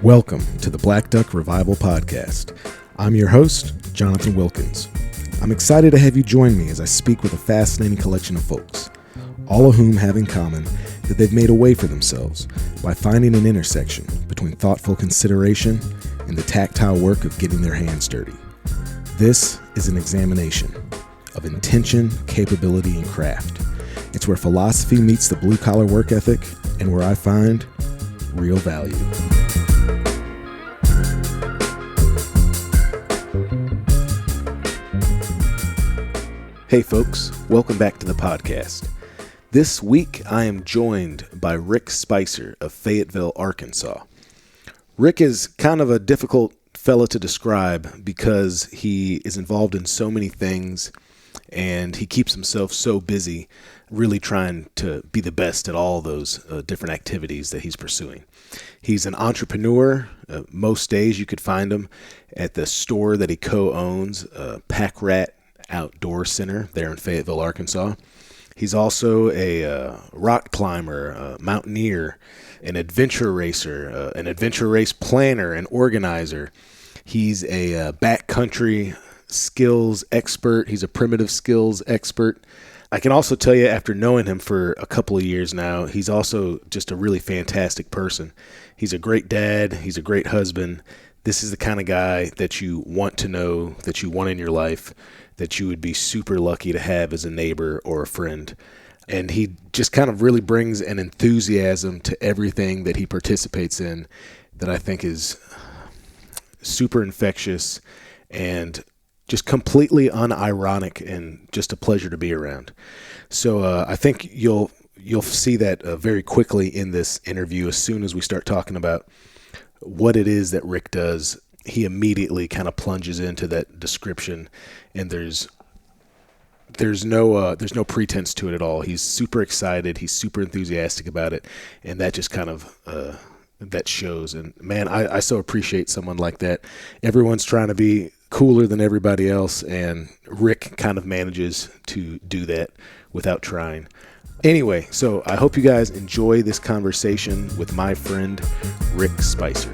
Welcome to the Black Duck Revival Podcast. I'm your host, Jonathan Wilkins. I'm excited to have you join me as I speak with a fascinating collection of folks, all of whom have in common that they've made a way for themselves by finding an intersection between thoughtful consideration and the tactile work of getting their hands dirty. This is an examination of intention, capability, and craft. It's where philosophy meets the blue-collar work ethic and where I find real value. Hey folks, welcome back to the podcast. This week I am joined by Rick Spicer of Fayetteville, Arkansas. Rick is kind of a difficult fella to describe because he is involved in so many things and he keeps himself so busy really trying to be the best at all those different activities that he's pursuing. He's an entrepreneur. Most days you could find him at the store that he co-owns, Pack Rat Outdoor Center there in Fayetteville, Arkansas. He's also a rock climber, a mountaineer, an adventure racer, an adventure race planner and organizer. He's a backcountry skills expert. He's a primitive skills expert. I can also tell you, after knowing him for a couple of years now, he's also just a really fantastic person. He's a great dad. He's a great husband. This is the kind of guy that you want to know, that you want in your life, that you would be super lucky to have as a neighbor or a friend. And he just kind of really brings an enthusiasm to everything that he participates in that I think is super infectious and just completely unironic and just a pleasure to be around. So I think you'll see that very quickly in this interview. As soon as we start talking about what it is that Rick does, he immediately kind of plunges into that description, and there's no pretense to it at all. He's super excited. He's super enthusiastic about it, and that just kind of that shows. And man, I so appreciate someone like that. Everyone's trying to be cooler than everybody else, and Rick kind of manages to do that without trying. Anyway, so I hope you guys enjoy this conversation with my friend Rick Spicer.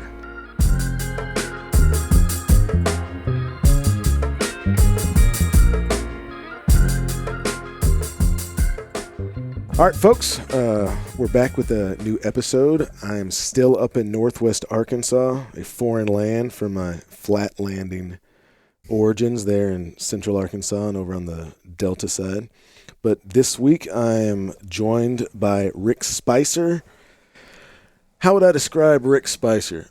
All right, folks, we're back with a new episode. I'm still up in Northwest Arkansas, a foreign land from my flat landing origins there in Central Arkansas and over on the Delta side. But this week I am joined by Rick Spicer. How would I describe Rick Spicer?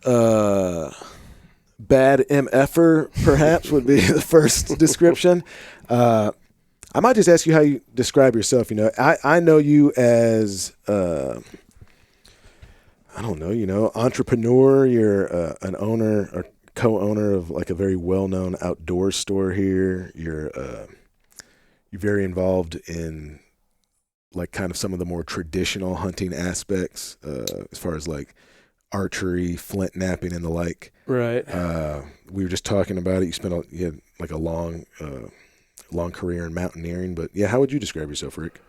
Bad MFer, perhaps, would be the first description. I might just ask you how you describe yourself. You know, I know you as, entrepreneur. You're an owner or co-owner of like a very well-known outdoor store here. You're very involved in like kind of some of the more traditional hunting aspects, as far as like archery, flint knapping, and the like. Right. We were just talking about it. You had like a long career in mountaineering, but yeah, how would you describe yourself, Rick?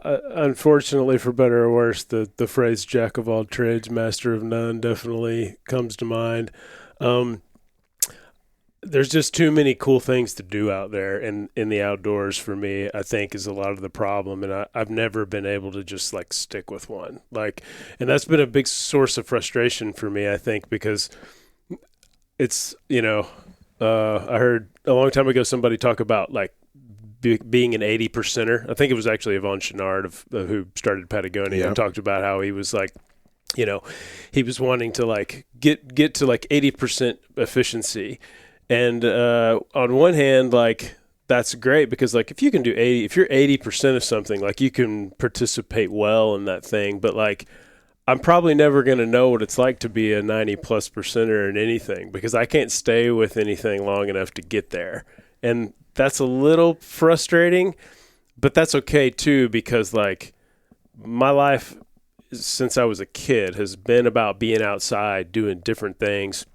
Unfortunately, for better or worse, the phrase "jack of all trades, master of none" definitely comes to mind. There's just too many cool things to do out there in the outdoors for me, I think, is a lot of the problem. And I've never been able to just like stick with one. And that's been a big source of frustration for me, I think, because it's, I heard a long time ago somebody talk about like being an 80%er. I think it was actually Yvon Chouinard who started Patagonia and talked about how he was like, he was wanting to like get to like 80% efficiency. And on one hand, like that's great because like if you're 80% of something, like you can participate well in that thing. But like I'm probably never going to know what it's like to be a 90+% in anything because I can't stay with anything long enough to get there. And that's a little frustrating, but that's okay too because like my life since I was a kid has been about being outside doing different things,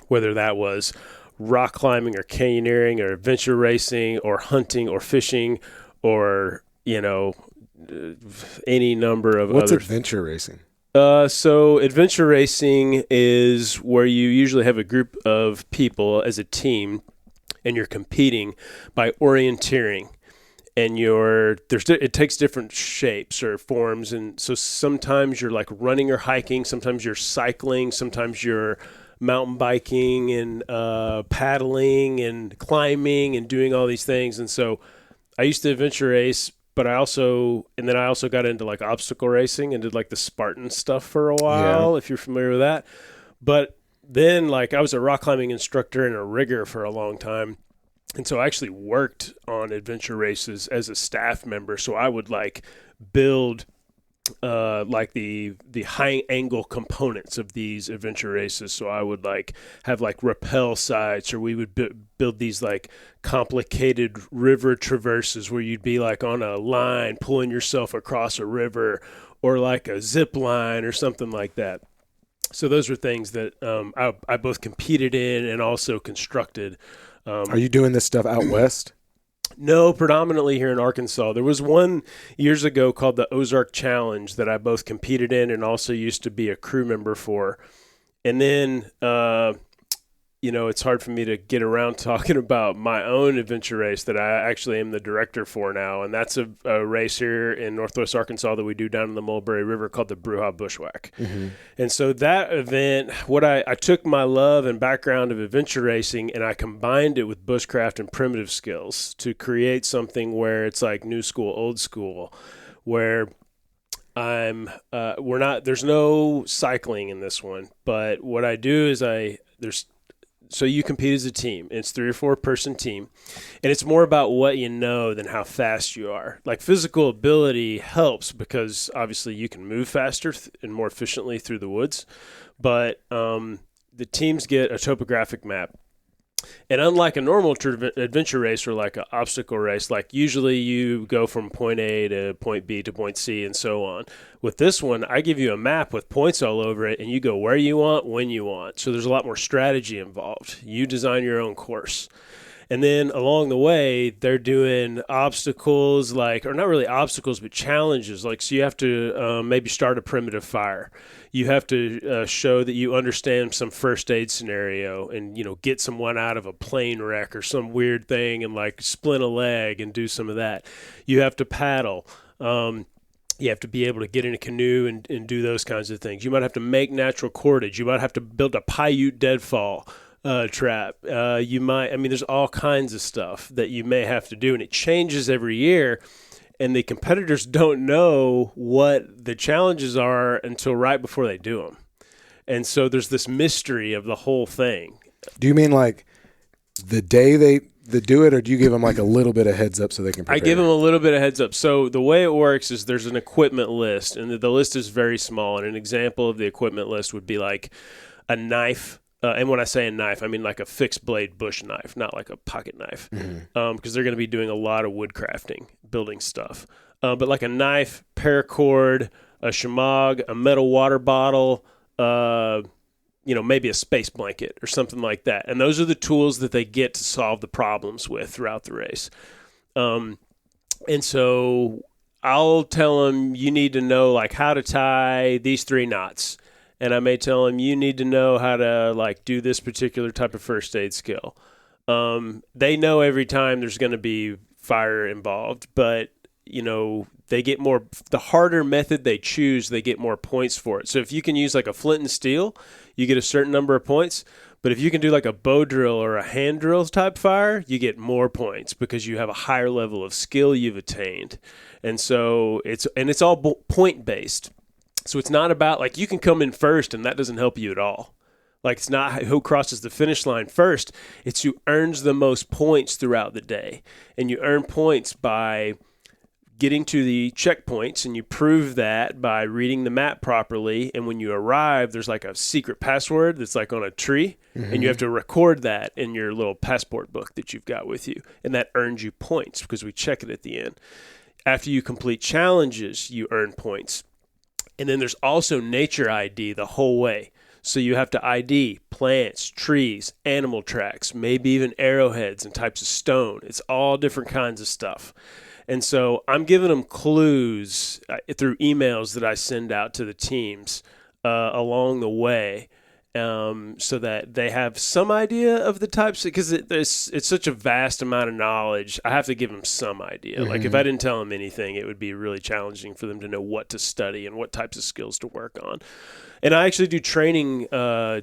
whether that was rock climbing or canyoneering or adventure racing or hunting or fishing or, any number of What's others. adventure racing? So adventure racing is where you usually have a group of people as a team, and you're competing by orienteering. And it takes different shapes or forms, and so sometimes you're like running or hiking, sometimes you're cycling, sometimes you're mountain biking and paddling and climbing and doing all these things. And so I used to adventure race, but I also got into like obstacle racing and did like the Spartan stuff for a while, if you're familiar with that. But then like I was a rock climbing instructor and a rigger for a long time. And so I actually worked on adventure races as a staff member. So I would like build like the high angle components of these adventure races. So I would like have like rappel sites, or we would build these like complicated river traverses where you'd be like on a line pulling yourself across a river, or like a zip line or something like that. So those were things that I both competed in and also constructed. Are you doing this stuff out west? No, predominantly here in Arkansas. There was one years ago called the Ozark Challenge that I both competed in and also used to be a crew member for. And then, it's hard for me to get around talking about my own adventure race that I actually am the director for now. And that's a race here in Northwest Arkansas that we do down in the Mulberry River called the Bruja Bushwhack. Mm-hmm. And so that event, I took my love and background of adventure racing and I combined it with bushcraft and primitive skills to create something where it's like new school, old school, where there's no cycling in this one, but what I do is so you compete as a team. It's 3 or 4 person team, and it's more about what you know than how fast you are. Like physical ability helps because obviously you can move faster and more efficiently through the woods, but the teams get a topographic map. And unlike a normal adventure race or like an obstacle race, like usually you go from point A to point B to point C and so on. With this one, I give you a map with points all over it and you go where you want, when you want. So there's a lot more strategy involved. You design your own course. And then along the way, they're doing obstacles, or not really obstacles, but challenges. Like, so you have to maybe start a primitive fire. You have to show that you understand some first aid scenario and, get someone out of a plane wreck or some weird thing and like splint a leg and do some of that. You have to paddle. You have to be able to get in a canoe and do those kinds of things. You might have to make natural cordage. You might have to build a Paiute deadfall trap. There's all kinds of stuff that you may have to do, and it changes every year. And the competitors don't know what the challenges are until right before they do them. And so there's this mystery of the whole thing. Do you mean like the day they do it, or do you give them like a little bit of heads up so they can prepare? I give them a little bit of heads up. So the way it works is there's an equipment list, and the list is very small. And an example of the equipment list would be like a knife. And when I say a knife, I mean like a fixed blade bush knife, not like a pocket knife, because they're going to be doing a lot of wood crafting, building stuff. But like a knife, paracord, a shemagh, a metal water bottle, maybe a space blanket or something like that. And those are the tools that they get to solve the problems with throughout the race. And so I'll tell them you need to know like how to tie these 3 knots. And I may tell them you need to know how to like do this particular type of first aid skill. They know every time there's going to be fire involved, but they get more, the harder method they choose, they get more points for it. So if you can use like a flint and steel, you get a certain number of points. But if you can do like a bow drill or a hand drill type fire, you get more points because you have a higher level of skill you've attained. And so it's all point based. So it's not about like you can come in first and that doesn't help you at all. Like it's not who crosses the finish line first. It's who earns the most points throughout the day. And you earn points by getting to the checkpoints, and you prove that by reading the map properly. And when you arrive, there's like a secret password that's like on a tree, and you have to record that in your little passport book that you've got with you. And that earns you points because we check it at the end. After you complete challenges, you earn points. And then there's also nature ID the whole way. So you have to ID plants, trees, animal tracks, maybe even arrowheads and types of stone. It's all different kinds of stuff. And so I'm giving them clues through emails that I send out to the teams along the way, so that they have some idea of the types, because it's such a vast amount of knowledge. I have to give them some idea. Like if I didn't tell them anything, it would be really challenging for them to know what to study and what types of skills to work on. And I actually do training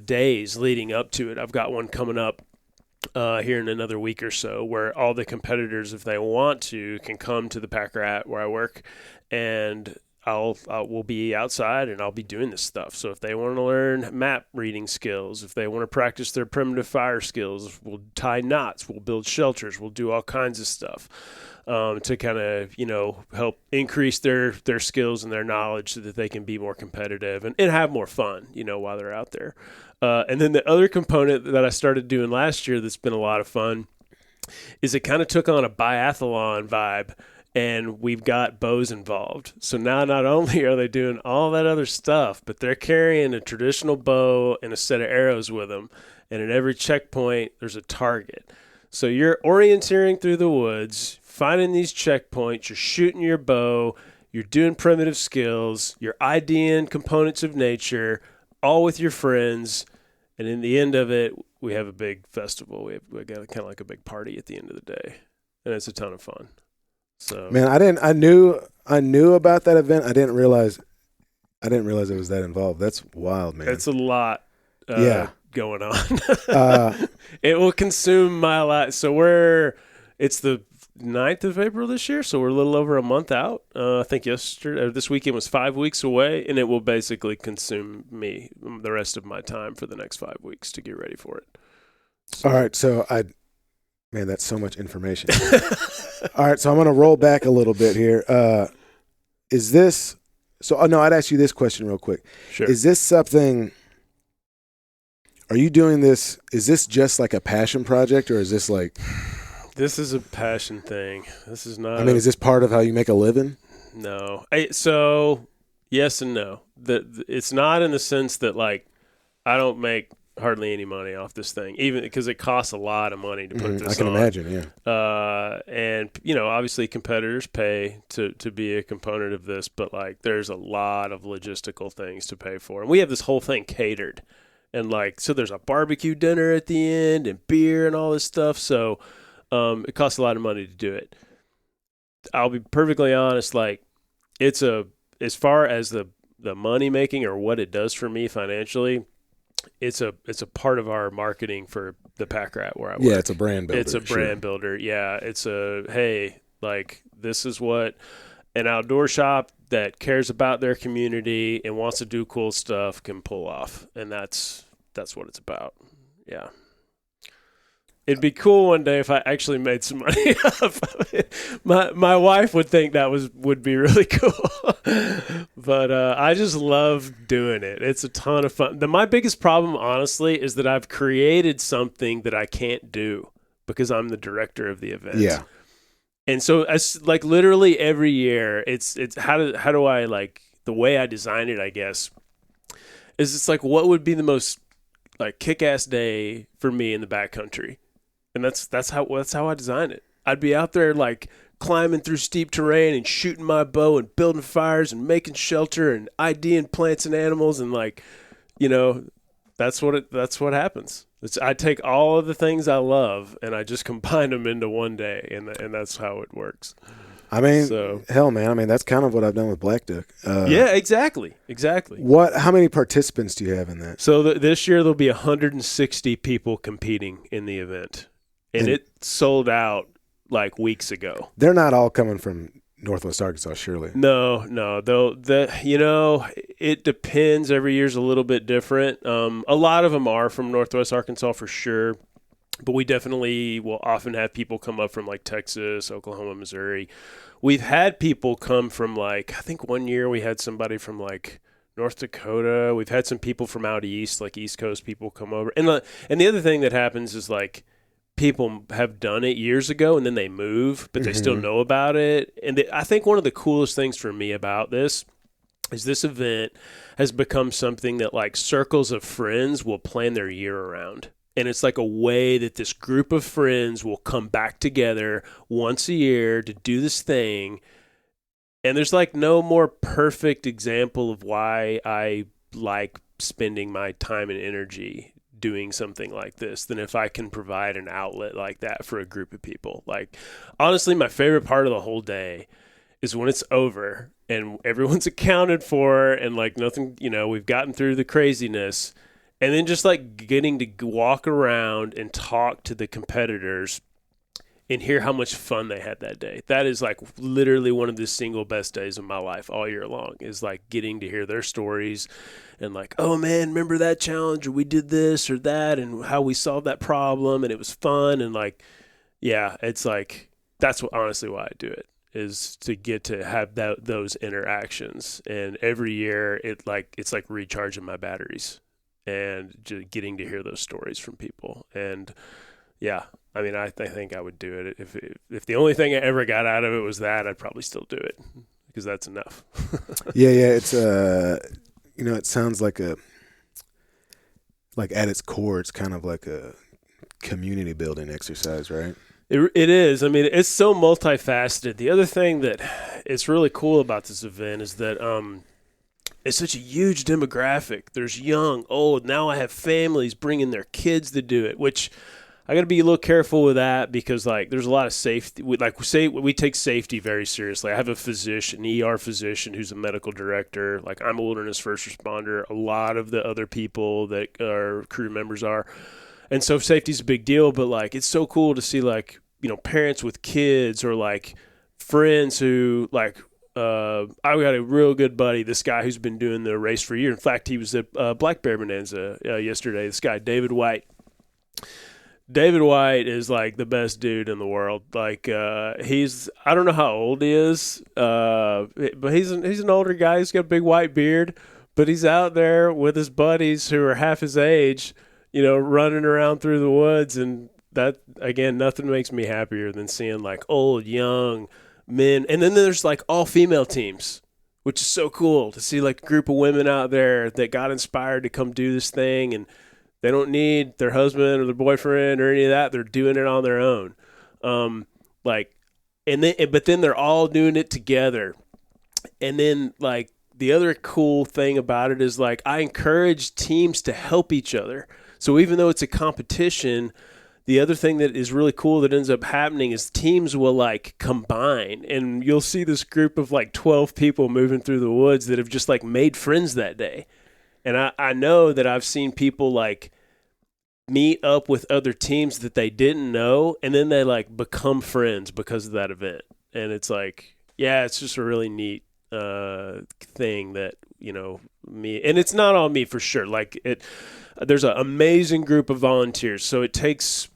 days leading up to it. I've got one coming up here in another week or so, where all the competitors, if they want to, can come to the Pack Rat where I work, and we'll be outside and I'll be doing this stuff. So if they want to learn map reading skills, if they want to practice their primitive fire skills, we'll tie knots, we'll build shelters, we'll do all kinds of stuff to kind of, help increase their skills and their knowledge so that they can be more competitive and have more fun, while they're out there. And then the other component that I started doing last year that's been a lot of fun is it kind of took on a biathlon vibe, and we've got bows involved. So now not only are they doing all that other stuff, but they're carrying a traditional bow and a set of arrows with them. And at every checkpoint, there's a target. So you're orienteering through the woods, finding these checkpoints, you're shooting your bow, you're doing primitive skills, you're IDing components of nature, all with your friends, and in the end of it, we have a big festival. We got kind of like a big party at the end of the day, and it's a ton of fun. So man, I knew about that event. I didn't realize it was that involved. That's wild, man. It's a lot going on. It will consume my life. So it's the 9th of April this year, so we're a little over a month out. I think this weekend was 5 weeks away, and it will basically consume me the rest of my time for the next 5 weeks to get ready for it. So. All right, so man, that's so much information. All right, so I'm going to roll back a little bit here. I'd ask you this question real quick. Sure. Is this something, are you doing this, is this just like a passion project, or is this like... This is a passion thing. This is not... is this part of how you make a living? No. So, yes and no. It's not in the sense that, like, I don't make hardly any money off this thing, even because it costs a lot of money to put this on. I can imagine, yeah. And, obviously competitors pay to be a component of this, but, like, there's a lot of logistical things to pay for. And we have this whole thing catered. And, like, so there's a barbecue dinner at the end and beer and all this stuff. So... it costs a lot of money to do it. I'll be perfectly honest, like as far as the money making or what it does for me financially, it's a part of our marketing for the Pack Rat where I work. Yeah, it's a brand builder. It's a brand builder. Yeah, it's like this is what an outdoor shop that cares about their community and wants to do cool stuff can pull off, and that's what it's about. Yeah. It'd be cool one day if I actually made some money off of it. My wife would think that would be really cool. But I just love doing it. It's a ton of fun. My biggest problem, honestly, is that I've created something that I can't do because I'm the director of the event. Yeah. And so like literally every year, it's how do I, like, the way I design it, I guess, is it's like what would be the most like kick-ass day for me in the backcountry. And that's how I designed it. I'd be out there like climbing through steep terrain and shooting my bow and building fires and making shelter and IDing plants and animals, and like, that's what happens. I take all of the things I love and I just combine them into one day, and that's how it works. Hell, man. That's kind of what I've done with Black Duck. Yeah, exactly. How many participants do you have in that? So this year there'll be 160 people competing in the event. And it sold out like weeks ago. They're not all coming from Northwest Arkansas, surely. No. It depends. Every year's a little bit different. A lot of them are from Northwest Arkansas for sure. But we definitely will often have people come up from like Texas, Oklahoma, Missouri. We've had people come from like, I think one year we had somebody from like North Dakota. We've had some people from out east, like East Coast people come over. And the other thing that happens is like people have done it years ago and then they move, but they still know about it. And I think one of the coolest things for me about this is this event has become something that like circles of friends will plan their year around. And it's like a way that this group of friends will come back together once a year to do this thing. And there's like no more perfect example of why I like spending my time and energy doing something like this than if I can provide an outlet like that for a group of people. Like, honestly, my favorite part of the whole day is when it's over and everyone's accounted for and like nothing, we've gotten through the craziness. And then just like getting to walk around and talk to the competitors and hear how much fun they had that day. That is like literally one of the single best days of my life all year long, is like getting to hear their stories and like, oh man, remember that challenge, or we did this or that, and how we solved that problem, and it was fun. And like, yeah, it's like, that's what honestly why I do it, is to get to have those interactions. And every year it's like recharging my batteries and just getting to hear those stories from people. And yeah, I mean, I think I would do it. If the only thing I ever got out of it was that, I'd probably still do it, because that's enough. Yeah. It's it sounds like at its core, it's kind of like a community building exercise, right? It is. I mean, it's so multifaceted. The other thing that is really cool about this event is that it's such a huge demographic. There's young, old. Now I have families bringing their kids to do it, which I got to be a little careful with that, because like there's a lot of safety. We take safety very seriously. I have a physician, an ER physician, who's a medical director. Like, I'm a wilderness first responder. A lot of the other people that our crew members are. And so safety's a big deal, but like it's so cool to see like, parents with kids, or like friends who like, I've got a real good buddy, this guy who's been doing the race for a year. In fact, he was at Black Bear Bonanza yesterday. This guy, David White. David White is like the best dude in the world. Like, I don't know how old he is, but he's an older guy. He's got a big white beard, but he's out there with his buddies who are half his age, running around through the woods. And that, again, nothing makes me happier than seeing like old, young men. And then there's like all female teams, which is so cool to see, like a group of women out there that got inspired to come do this thing. And they don't need their husband or their boyfriend or any of that. They're doing it on their own. But then they're all doing it together. And then like the other cool thing about it is like, I encourage teams to help each other. So even though it's a competition, the other thing that is really cool that ends up happening is teams will like combine, and you'll see this group of like 12 people moving through the woods that have just like made friends that day. And I know that I've seen people like meet up with other teams that they didn't know, and then they like become friends because of that event. And it's like, yeah, it's just a really neat thing that, me, and it's not all me for sure. Like there's an amazing group of volunteers. So it takes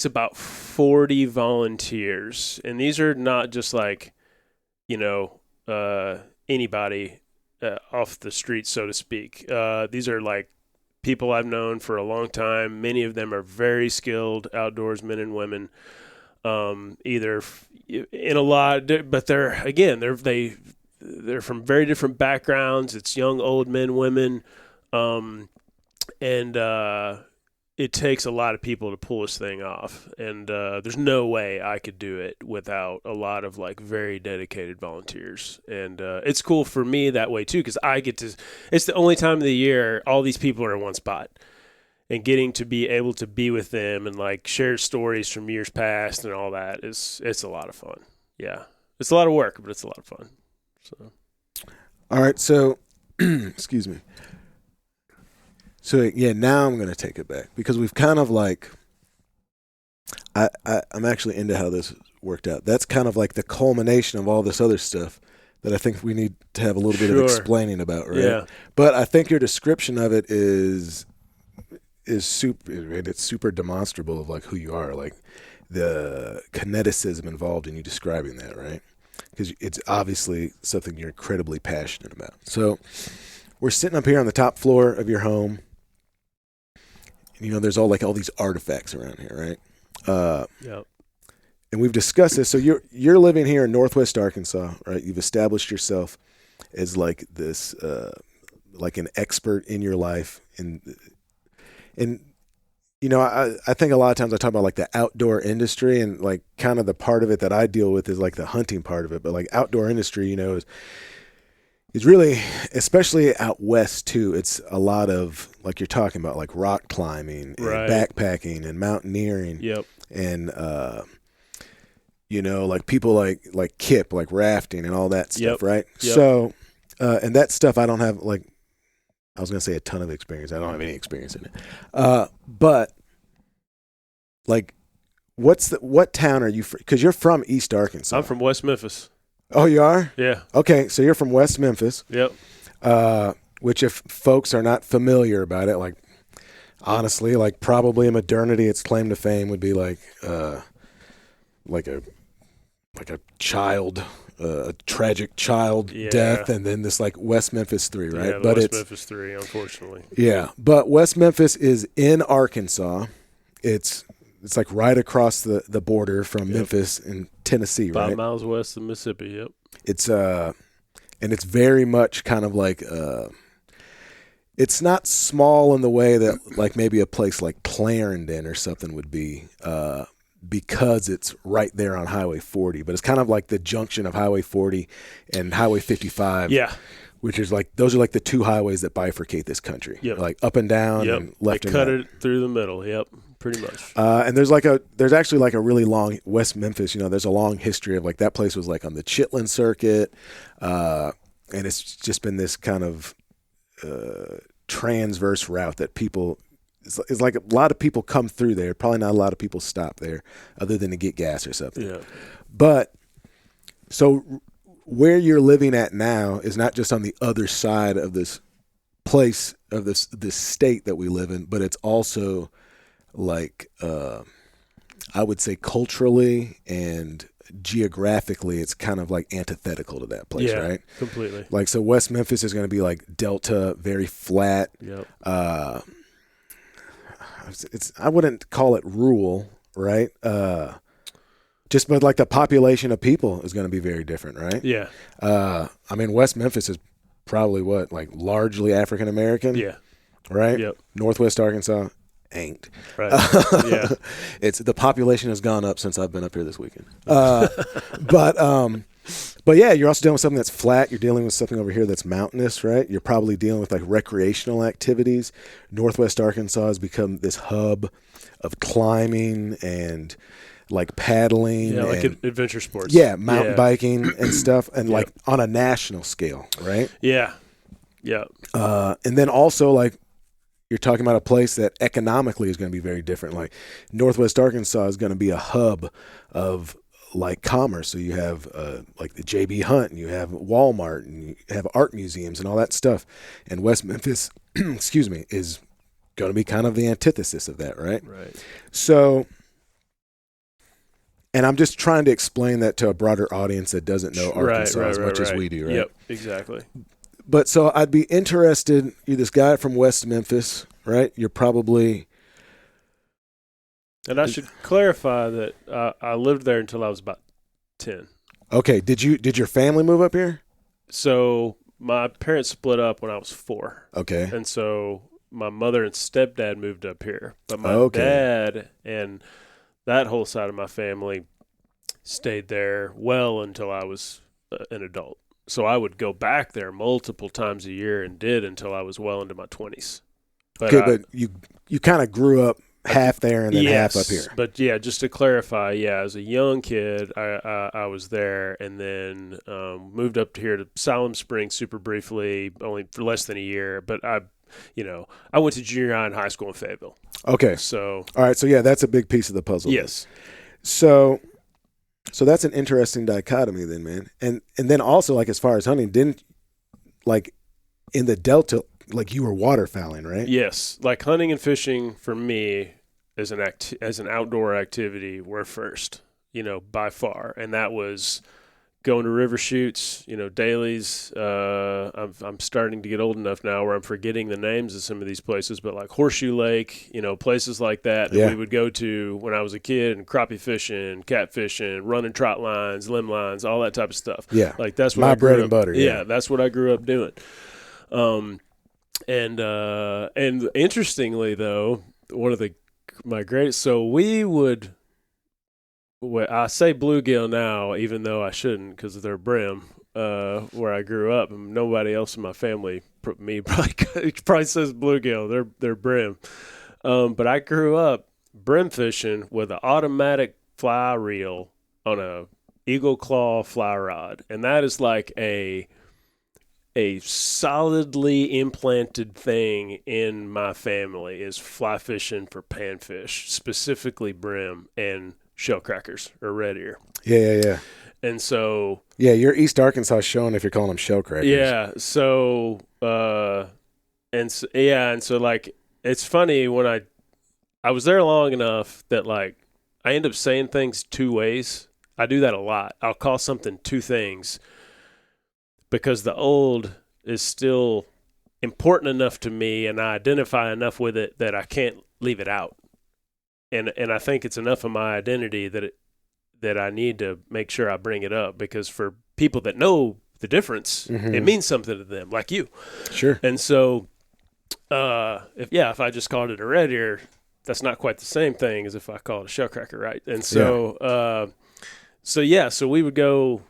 about 40 volunteers, and these are not just like, anybody off the street, so to speak. These are like people I've known for a long time. Many of them are very skilled outdoorsmen and women, either in a lot, but they're from very different backgrounds. It's young, old men, women, and it takes a lot of people to pull this thing off. And there's no way I could do it without a lot of like very dedicated volunteers. And it's cool for me that way too, because it's the only time of the year all these people are in one spot, and getting to be able to be with them and like share stories from years past and all that it's a lot of fun. Yeah. It's a lot of work, but it's a lot of fun. So. All right. So, excuse me. So yeah, now I'm going to take it back, because we've kind of like, I'm actually into how this worked out. That's kind of like the culmination of all this other stuff that I think we need to have a little bit of explaining about, right? Yeah. But I think your description of it is super, it's super demonstrable of like who you are, like the kineticism involved in you describing that, right? Because it's obviously something you're incredibly passionate about. So we're sitting up here on the top floor of your home. There's all these artifacts around here, right? Yep. And we've discussed this. So you're living here in Northwest Arkansas, right? You've established yourself, as like this, like an expert in your life. And you know, I think a lot of times I talk about like the outdoor industry, and like kind of the part of it that I deal with is like the hunting part of it. But like outdoor industry, you know, is really, especially out west too, it's a lot of like you're talking about like rock climbing and backpacking and mountaineering. Yep. And you know, like people like Kip, like rafting and all that stuff, right? Yep. So and that stuff I don't have, like, I was going to say a ton of experience. I don't have any experience in it. But like, what town are you from? Because you're from East Arkansas. I'm from West Memphis. Oh, you are? Yeah. Okay, so you're from West Memphis. Yep. Which, if folks are not familiar about it, like, honestly, like probably in modernity, its claim to fame would be like a child. A tragic child death, and then this like West Memphis 3, right? Yeah, but West Memphis 3, unfortunately. Yeah, but West Memphis is in Arkansas. It's like right across the border from Memphis in Tennessee, right? 5 miles west of Mississippi. Yep. It's and it's very much kind of like it's not small in the way that like maybe a place like Clarendon or something would be. Because it's right there on Highway 40, but it's kind of like the junction of Highway 40 and Highway 55. Yeah. Which is like, those are like the two highways that bifurcate this country. Yep. Like up and down and left and right. They cut it through the middle. Yep. Pretty much. And there's actually like a really long West Memphis, you know, there's a long history of like that place was like on the Chitlin circuit. And it's just been this kind of transverse route that people, it's like a lot of people come through there. Probably not a lot of people stop there other than to get gas or something. Yeah. But so where you're living at now is not just on the other side of this place, of this state that we live in, but it's also like, I would say culturally and geographically, it's kind of like antithetical to that place, right? Completely. Like, so West Memphis is going to be like Delta, very flat. Yep. I wouldn't call it rural, right? Just but like the population of people is going to be very different, right? Yeah. I mean, West Memphis is probably like largely African American. Yeah. Right. Yep. Northwest Arkansas ain't. Right. Yeah. It's the population has gone up since I've been up here this weekend. But yeah, you're also dealing with something that's flat. You're dealing with something over here that's mountainous, right? You're probably dealing with like recreational activities. Northwest Arkansas has become this hub of climbing and like paddling. Yeah, like and, adventure sports. Yeah, mountain biking and stuff, and like on a national scale, right? Yeah. Yeah. And then also like you're talking about a place that economically is going to be very different. Like Northwest Arkansas is going to be a hub of like commerce. So you have like the J.B. Hunt, and you have Walmart, and you have art museums and all that stuff. And West Memphis, excuse me, is going to be kind of the antithesis of that, right? Right. So, and I'm just trying to explain that to a broader audience that doesn't know Arkansas as much as we do, right? Yep, exactly. But so I'd be interested, you're this guy from West Memphis, right? You're probably... And I should clarify that I lived there until I was about 10. Okay. Did your family move up here? So my parents split up when I was 4. Okay. And so my mother and stepdad moved up here. But my dad and that whole side of my family stayed there well until I was an adult. So I would go back there multiple times a year and did until I was well into my 20s. But you kind of grew up half there and then half up here. But yeah, just to clarify, as a young kid, I was there and then moved up here to Siloam Springs super briefly, only for less than a year. But I went to junior high and high school in Fayetteville. Okay. So all right, so yeah, that's a big piece of the puzzle. Yes. So that's an interesting dichotomy then, man. And then also like as far as hunting, didn't like in the Delta, like you were waterfowling, right? Yes, like hunting and fishing for me as an outdoor activity were first, by far, and that was going to river shoots, dailies. I'm starting to get old enough now where I'm forgetting the names of some of these places, but like Horseshoe Lake, places like that we would go to when I was a kid, and crappie fishing, catfishing, running trot lines, limb lines, all that type of stuff. Yeah. Like that's what my I grew bread up, and butter. Yeah, that's what I grew up doing. And interestingly though, one of my greatest, so we would, well, I say bluegill now, even though I shouldn't, because they're brim, where I grew up, and nobody else in my family, me probably says bluegill. They're brim, but I grew up brim fishing with an automatic fly reel on a Eagle Claw fly rod, and that is like a solidly implanted thing in my family is fly fishing for panfish, specifically brim and shell crackers or red ear. Yeah. And so you're East Arkansas showing if you're calling them shell crackers. Yeah, so like it's funny when I was there long enough that like I end up saying things two ways. I do that a lot. I'll call something two things because the old is still important enough to me and I identify enough with it that I can't leave it out. And I think it's enough of my identity that I need to make sure I bring it up, because for people that know the difference, it means something to them, like you. Sure. And so, if I just called it a red ear, that's not quite the same thing as if I call it a shell cracker, right? And so, so we would go,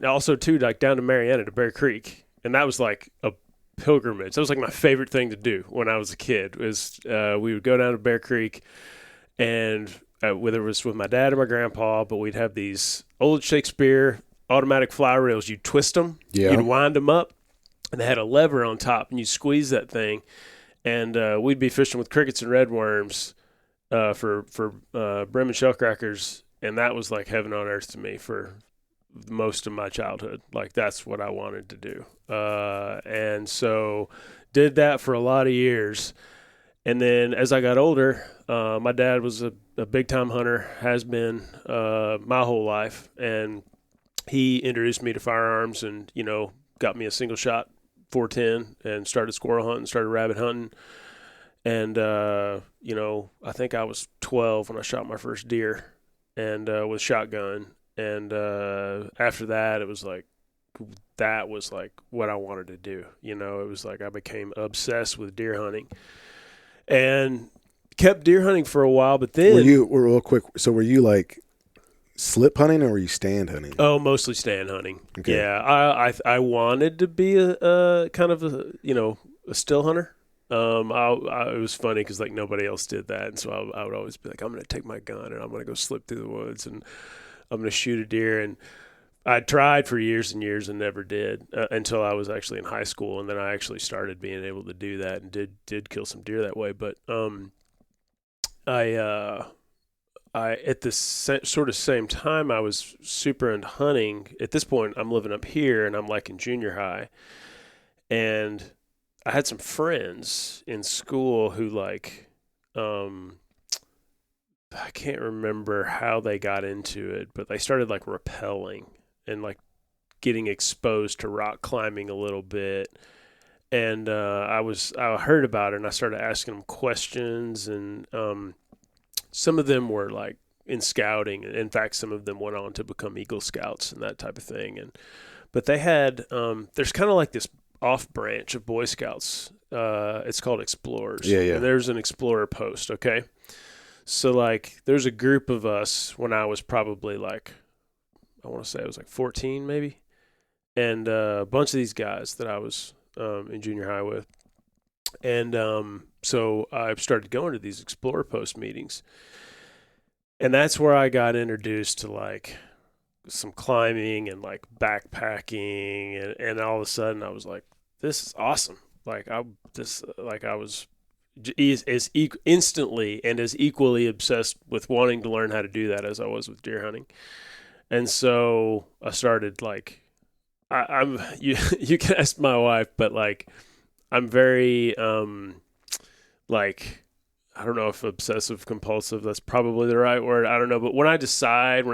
also too, like down to Marietta to Bear Creek, and that was like a pilgrimage. That was like my favorite thing to do when I was a kid. Was we would go down to Bear Creek. And whether it was with my dad or my grandpa, but we'd have these old Shakespeare automatic fly reels. You'd twist them, you'd wind them up, and they had a lever on top, and you squeeze that thing. And we'd be fishing with crickets and redworms for brim and shell crackers, and that was like heaven on earth to me for most of my childhood. Like that's what I wanted to do. And so did that for a lot of years. And then as I got older, my dad was a big-time hunter, has been my whole life, and he introduced me to firearms and, got me a single-shot 410 and started squirrel hunting, started rabbit hunting. And, I think I was 12 when I shot my first deer and with shotgun. And after that, it was like, that was like what I wanted to do. It was like I became obsessed with deer hunting. And kept deer hunting for a while, but then real quick. So were you like slip hunting or were you stand hunting? Oh, mostly stand hunting. Okay. Yeah, I wanted to be a kind of a still hunter. It was funny because like nobody else did that, and so I would always be like, I'm going to take my gun and I'm going to go slip through the woods and I'm going to shoot a deer. And I tried for years and years and never did until I was actually in high school, and then I actually started being able to do that and did kill some deer that way. But I at the sort of same time I was super into hunting. At this point, I'm living up here and I'm like in junior high, and I had some friends in school who like I can't remember how they got into it, but they started like rappelling and like getting exposed to rock climbing a little bit. And I heard about it and I started asking them questions, and some of them were like in scouting. In fact, some of them went on to become Eagle Scouts and that type of thing. But they had, there's kind of like this off branch of Boy Scouts. It's called Explorers. Yeah. And there's an Explorer post. Okay. So like there's a group of us when I was probably like, I want to say I was like 14 maybe. And a bunch of these guys that I was in junior high with. And so I started going to these Explorer Post meetings. And that's where I got introduced to like some climbing and like backpacking. And all of a sudden I was like, this is awesome. Like I was instantly and as equally obsessed with wanting to learn how to do that as I was with deer hunting. And so I started like, you can ask my wife, but like I'm very like I don't know if obsessive compulsive, that's probably the right word. I don't know. But when I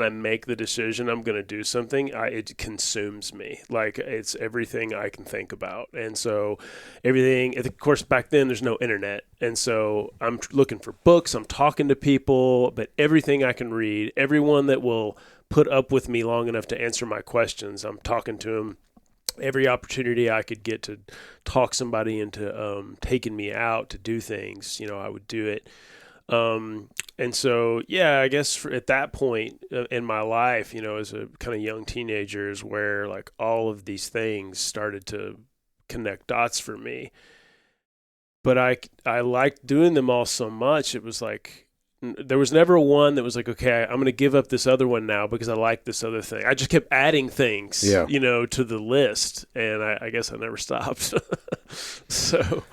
make the decision I'm going to do something, it consumes me. Like it's everything I can think about. And so everything, of course, back then there's no internet. And so I'm looking for books, I'm talking to people, but everything I can read, everyone that will put up with me long enough to answer my questions, I'm talking to them. Every opportunity I could get to talk somebody into taking me out to do things, I would do it. And so, yeah, I guess at that point in my life, as a kind of young teenager is where like all of these things started to connect dots for me. But I liked doing them all so much. It was like, there was never one that was like, okay, I'm going to give up this other one now because I like this other thing. I just kept adding things, to the list, and I guess I never stopped. So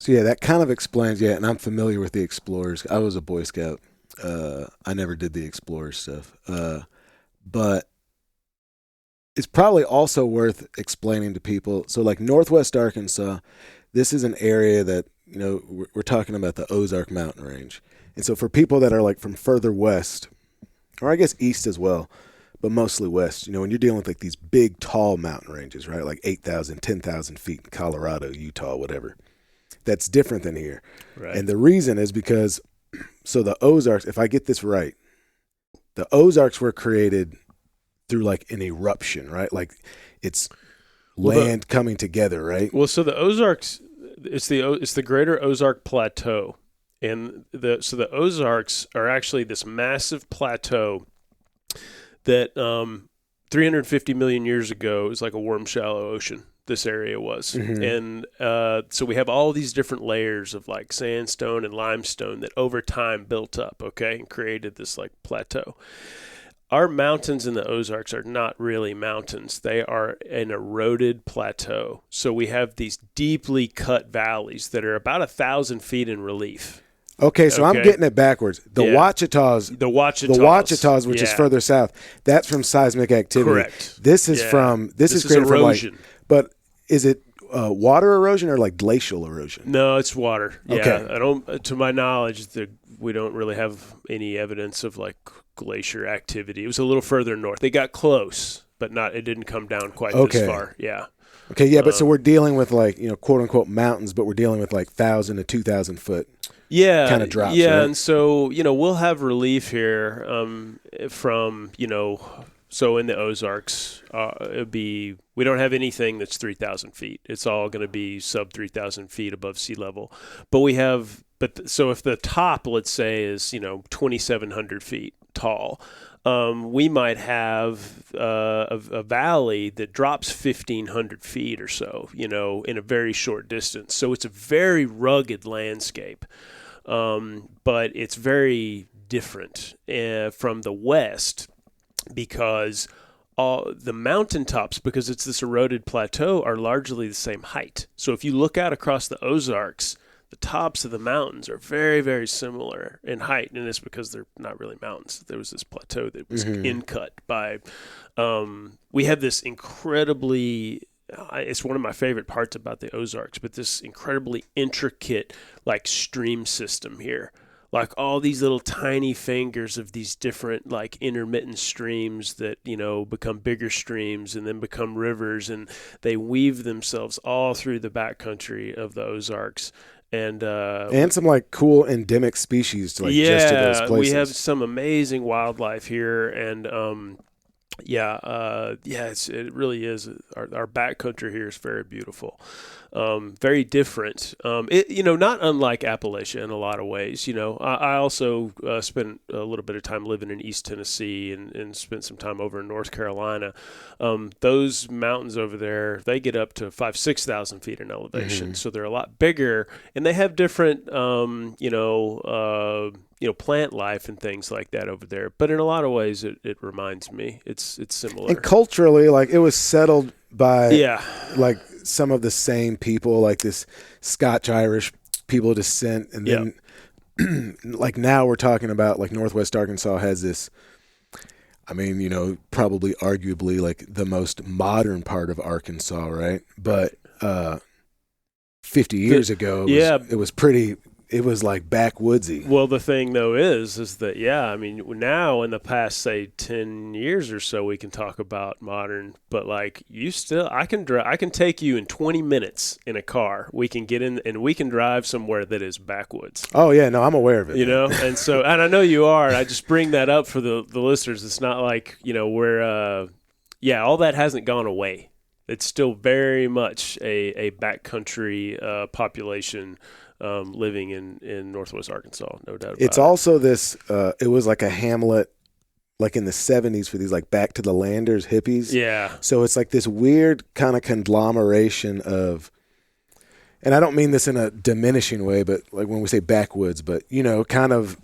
yeah, that kind of explains, and I'm familiar with the Explorers. I was a Boy Scout. I never did the Explorer stuff. But it's probably also worth explaining to people. So like Northwest Arkansas, this is an area that, we're talking about the Ozark Mountain Range. And so for people that are like from further west, or I guess east as well, but mostly west, when you're dealing with like these big, tall mountain ranges, right? Like 8,000, 10,000 feet in Colorado, Utah, whatever. That's different than here. Right. And the reason is because, so the Ozarks, if I get this right, the Ozarks were created through like an eruption, right? Like it's land coming together, right? Well, so the Ozarks, it's the Greater Ozark Plateau, and the Ozarks are actually this massive plateau that 350 million years ago is like a warm, shallow ocean. This area was, and so we have all these different layers of like sandstone and limestone that over time built up, and created this like plateau. Our mountains in the Ozarks are not really mountains. They are an eroded plateau. So we have these deeply cut valleys that are about 1,000 feet in relief. Okay, so I'm getting it backwards. The Ouachitas, which is further south, that's from seismic activity. Correct. This is this is created erosion. From like, but is it water erosion or like glacial erosion? No, it's water. Okay. Yeah, to my knowledge, we don't really have any evidence of like glacier activity. It was a little further north. They got close, but it didn't come down quite this far. Yeah. Okay, yeah, but so we're dealing with like, quote unquote mountains, but we're dealing with like 1,000 to 2,000 foot kind of drops. Yeah, right? And so, we'll have relief here from, so in the Ozarks, we don't have anything that's 3,000 feet. It's all going to be sub 3,000 feet above sea level. So if the top, let's say, is, 2,700 feet tall, we might have a valley that drops 1,500 feet or so, in a very short distance. So it's a very rugged landscape, but it's very different from the west because the mountaintops, because it's this eroded plateau, are largely the same height. So if you look out across the Ozarks, the tops of the mountains are very, very similar in height, and it's because they're not really mountains. There was this plateau that was in-cut by we have this incredibly it's one of my favorite parts about the Ozarks, but this incredibly intricate like stream system here. Like all these little tiny fingers of these different like intermittent streams that, become bigger streams and then become rivers, and they weave themselves all through the backcountry of the Ozarks. And some like cool endemic species to like just to those places. We have some amazing wildlife here, and it really is. Our backcountry here is very beautiful, very different. Not unlike Appalachia in a lot of ways. I also spent a little bit of time living in East Tennessee and spent some time over in North Carolina. Those mountains over there, they get up to 5,000-6,000 feet in elevation, so they're a lot bigger, and they have different, plant life and things like that over there. But in a lot of ways, it reminds me it's similar. And culturally, like it was settled by like some of the same people, like this Scotch-Irish people descent, and then like now we're talking about like Northwest Arkansas has this. I mean, probably arguably like the most modern part of Arkansas, right? But 50 years ago, it was pretty. It was like backwoodsy. Well, the thing though is that I mean, now in the past say 10 years or so, we can talk about modern, but like I can take you in 20 minutes in a car. We can get in and we can drive somewhere that is backwoods. Oh yeah, no, I'm aware of it. You know, and I know you are. I just bring that up for the listeners. It's not like we're all that hasn't gone away. It's still very much a backcountry population. Living in Northwest Arkansas, no doubt about it. It's also this, it was like a hamlet like in the 70s for these like back to the landers hippies. Yeah. So it's like this weird kind of conglomeration of, and I don't mean this in a diminishing way, but like when we say backwoods, but kind of,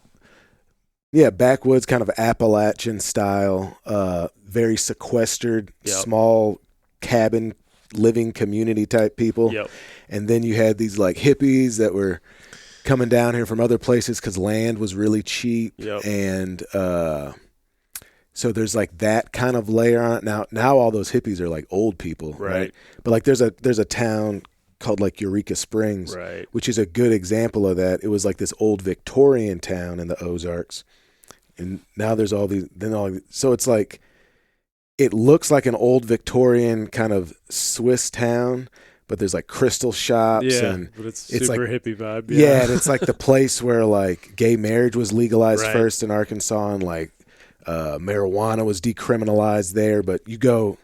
backwoods, kind of Appalachian style, very sequestered, small cabin living community type people. Yep. And then you had these like hippies that were coming down here from other places because land was really cheap. Yep. And so there's like that kind of layer on it. Now all those hippies are like old people, right? But like there's a town called like Eureka Springs, right, which is a good example of that. It was like this old Victorian town in the Ozarks. And now there's so it's like, it looks like an old Victorian kind of Swiss town, but there's like crystal shops and but it's super like, hippie vibe. Yeah, and it's like the place where like gay marriage was legalized first in Arkansas, and like marijuana was decriminalized there. But you go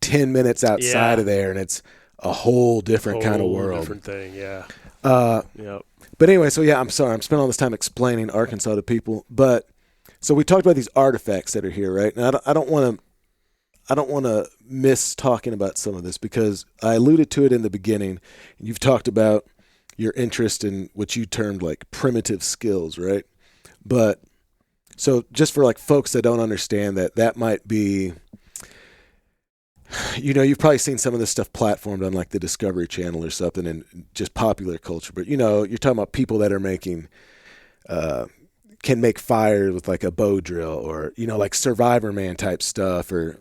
10 minutes outside of there, and it's a whole different kind of world. Different thing, yeah. But anyway, so I'm sorry, I'm spending all this time explaining Arkansas to people, but so we talked about these artifacts that are here, right? And I don't want to miss talking about some of this because I alluded to it in the beginning. And you've talked about your interest in what you termed like primitive skills, right? But so just for like folks that don't understand that might be, you've probably seen some of this stuff platformed on like the Discovery Channel or something and just popular culture. But, you're talking about people that are making, can make fire with like a bow drill or, like Survivor Man type stuff or,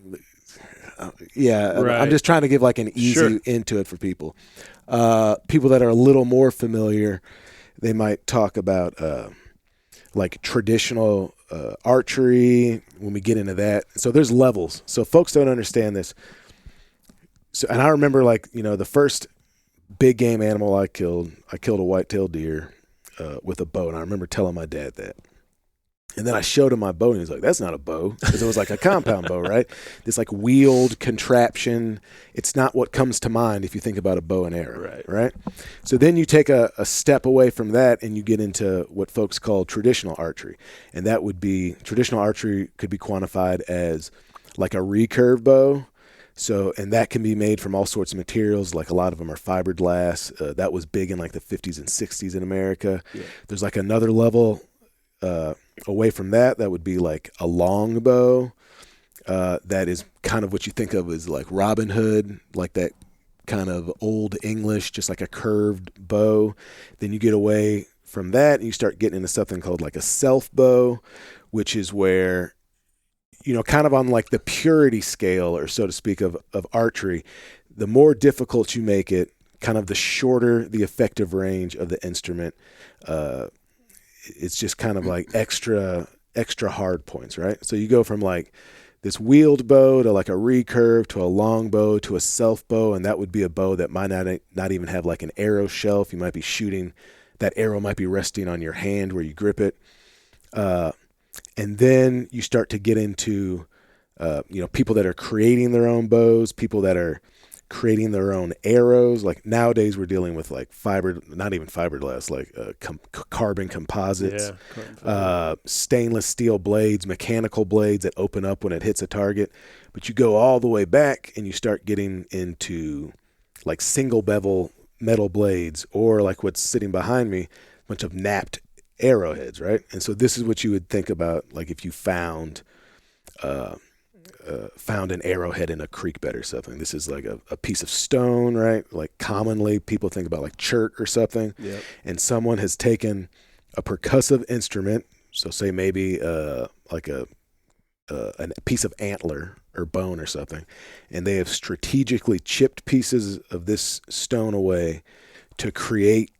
I'm just trying to give like an easy into it for people. People that are a little more familiar, they might talk about like traditional archery when we get into that. So there's levels. So folks don't understand this. So, and I remember like, the first big game animal I killed a white-tailed deer with a bow. And I remember telling my dad that. And then I showed him my bow, and he's like, that's not a bow. Because it was like a compound bow, right? This like wheeled contraption. It's not what comes to mind if you think about a bow and arrow, right? So then you take a step away from that, and you get into what folks call traditional archery. And that would be, traditional archery could be quantified as like a recurve bow. So, and that can be made from all sorts of materials. Like a lot of them are fiberglass. That was big in like the 50s and 60s in America. Yeah. There's like another level away from that would be like a long bow. That is kind of what you think of as like Robin Hood, like that kind of old English, just like a curved bow. Then you get away from that and you start getting into something called like a self bow, which is where, kind of on like the purity scale, or so to speak, of archery, the more difficult you make it, kind of the shorter the effective range of the instrument. It's just kind of like extra hard points, right? So you go from like this wheeled bow to like a recurve to a long bow to a self bow, and that would be a bow that might not even have like an arrow shelf. You might be shooting, that arrow might be resting on your hand where you grip it. And then you start to get into, people that are creating their own bows, people that are creating their own arrows. Like nowadays we're dealing with like not even fiberglass, like carbon composites, stainless steel blades, mechanical blades that open up when it hits a target. But you go all the way back and you start getting into like single bevel metal blades, or like what's sitting behind me, a bunch of napped arrowheads, right? And so this is what you would think about, like if you found an arrowhead in a creek bed or something. This is like a piece of stone, right? Like commonly people think about like chert or something. Yep. And someone has taken a percussive instrument, so say maybe like a piece of antler or bone or something, and they have strategically chipped pieces of this stone away to create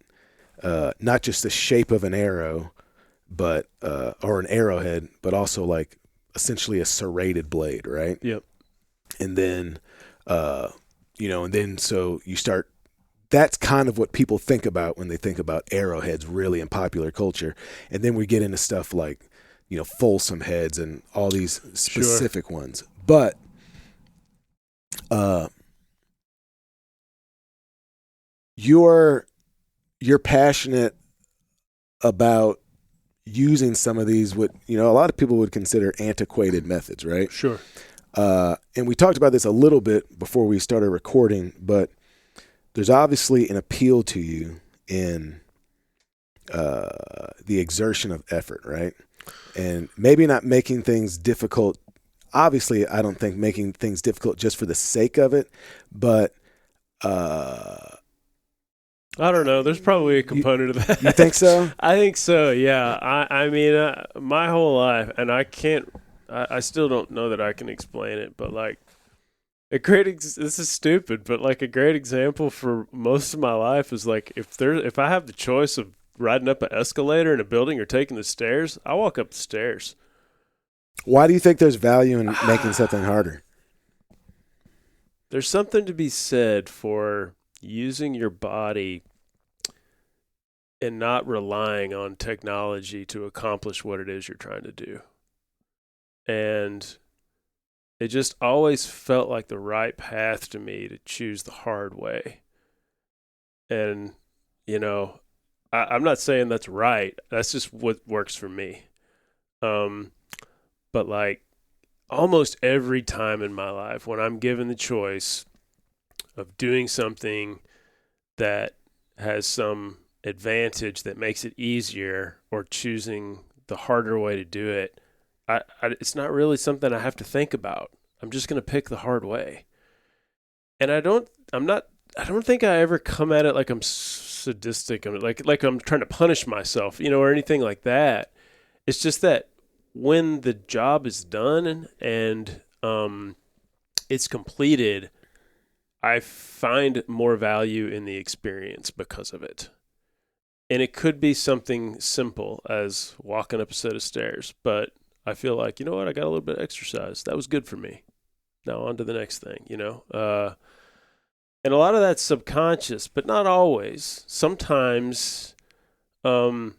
not just the shape of an arrow, but or an arrowhead, but also like essentially a serrated blade, right? Yep. And then, and then so you start. That's kind of what people think about when they think about arrowheads, really, in popular culture. And then we get into stuff like, Folsom heads and all these specific ones. But you're passionate about using some of these, what a lot of people would consider antiquated methods, right? Sure. And we talked about this a little bit before we started recording, but there's obviously an appeal to you in the exertion of effort, right? And maybe not making things difficult. Obviously, I don't think making things difficult just for the sake of it, but I don't know. There's probably a component of that. You think so? I think so, yeah. I mean, my whole life, and I still don't know that I can explain it, but like, this is stupid, but like a great example for most of my life is like if I have the choice of riding up an escalator in a building or taking the stairs, I walk up the stairs. Why do you think there's value in making something harder? There's something to be said for using your body and not relying on technology to accomplish what it is you're trying to do. And it just always felt like the right path to me to choose the hard way. And, I'm not saying that's right. That's just what works for me. But like almost every time in my life when I'm given the choice of doing something that has some advantage that makes it easier or choosing the harder way to do it, it's not really something I have to think about. I'm just going to pick the hard way. And I don't think I ever come at it like I'm sadistic. I'm like I'm trying to punish myself, or anything like that. It's just that when the job is done and it's completed, I find more value in the experience because of it. And it could be something simple as walking up a set of stairs, but I feel like, I got a little bit of exercise. That was good for me. Now on to the next thing, and a lot of that's subconscious, but not always. Sometimes, maybe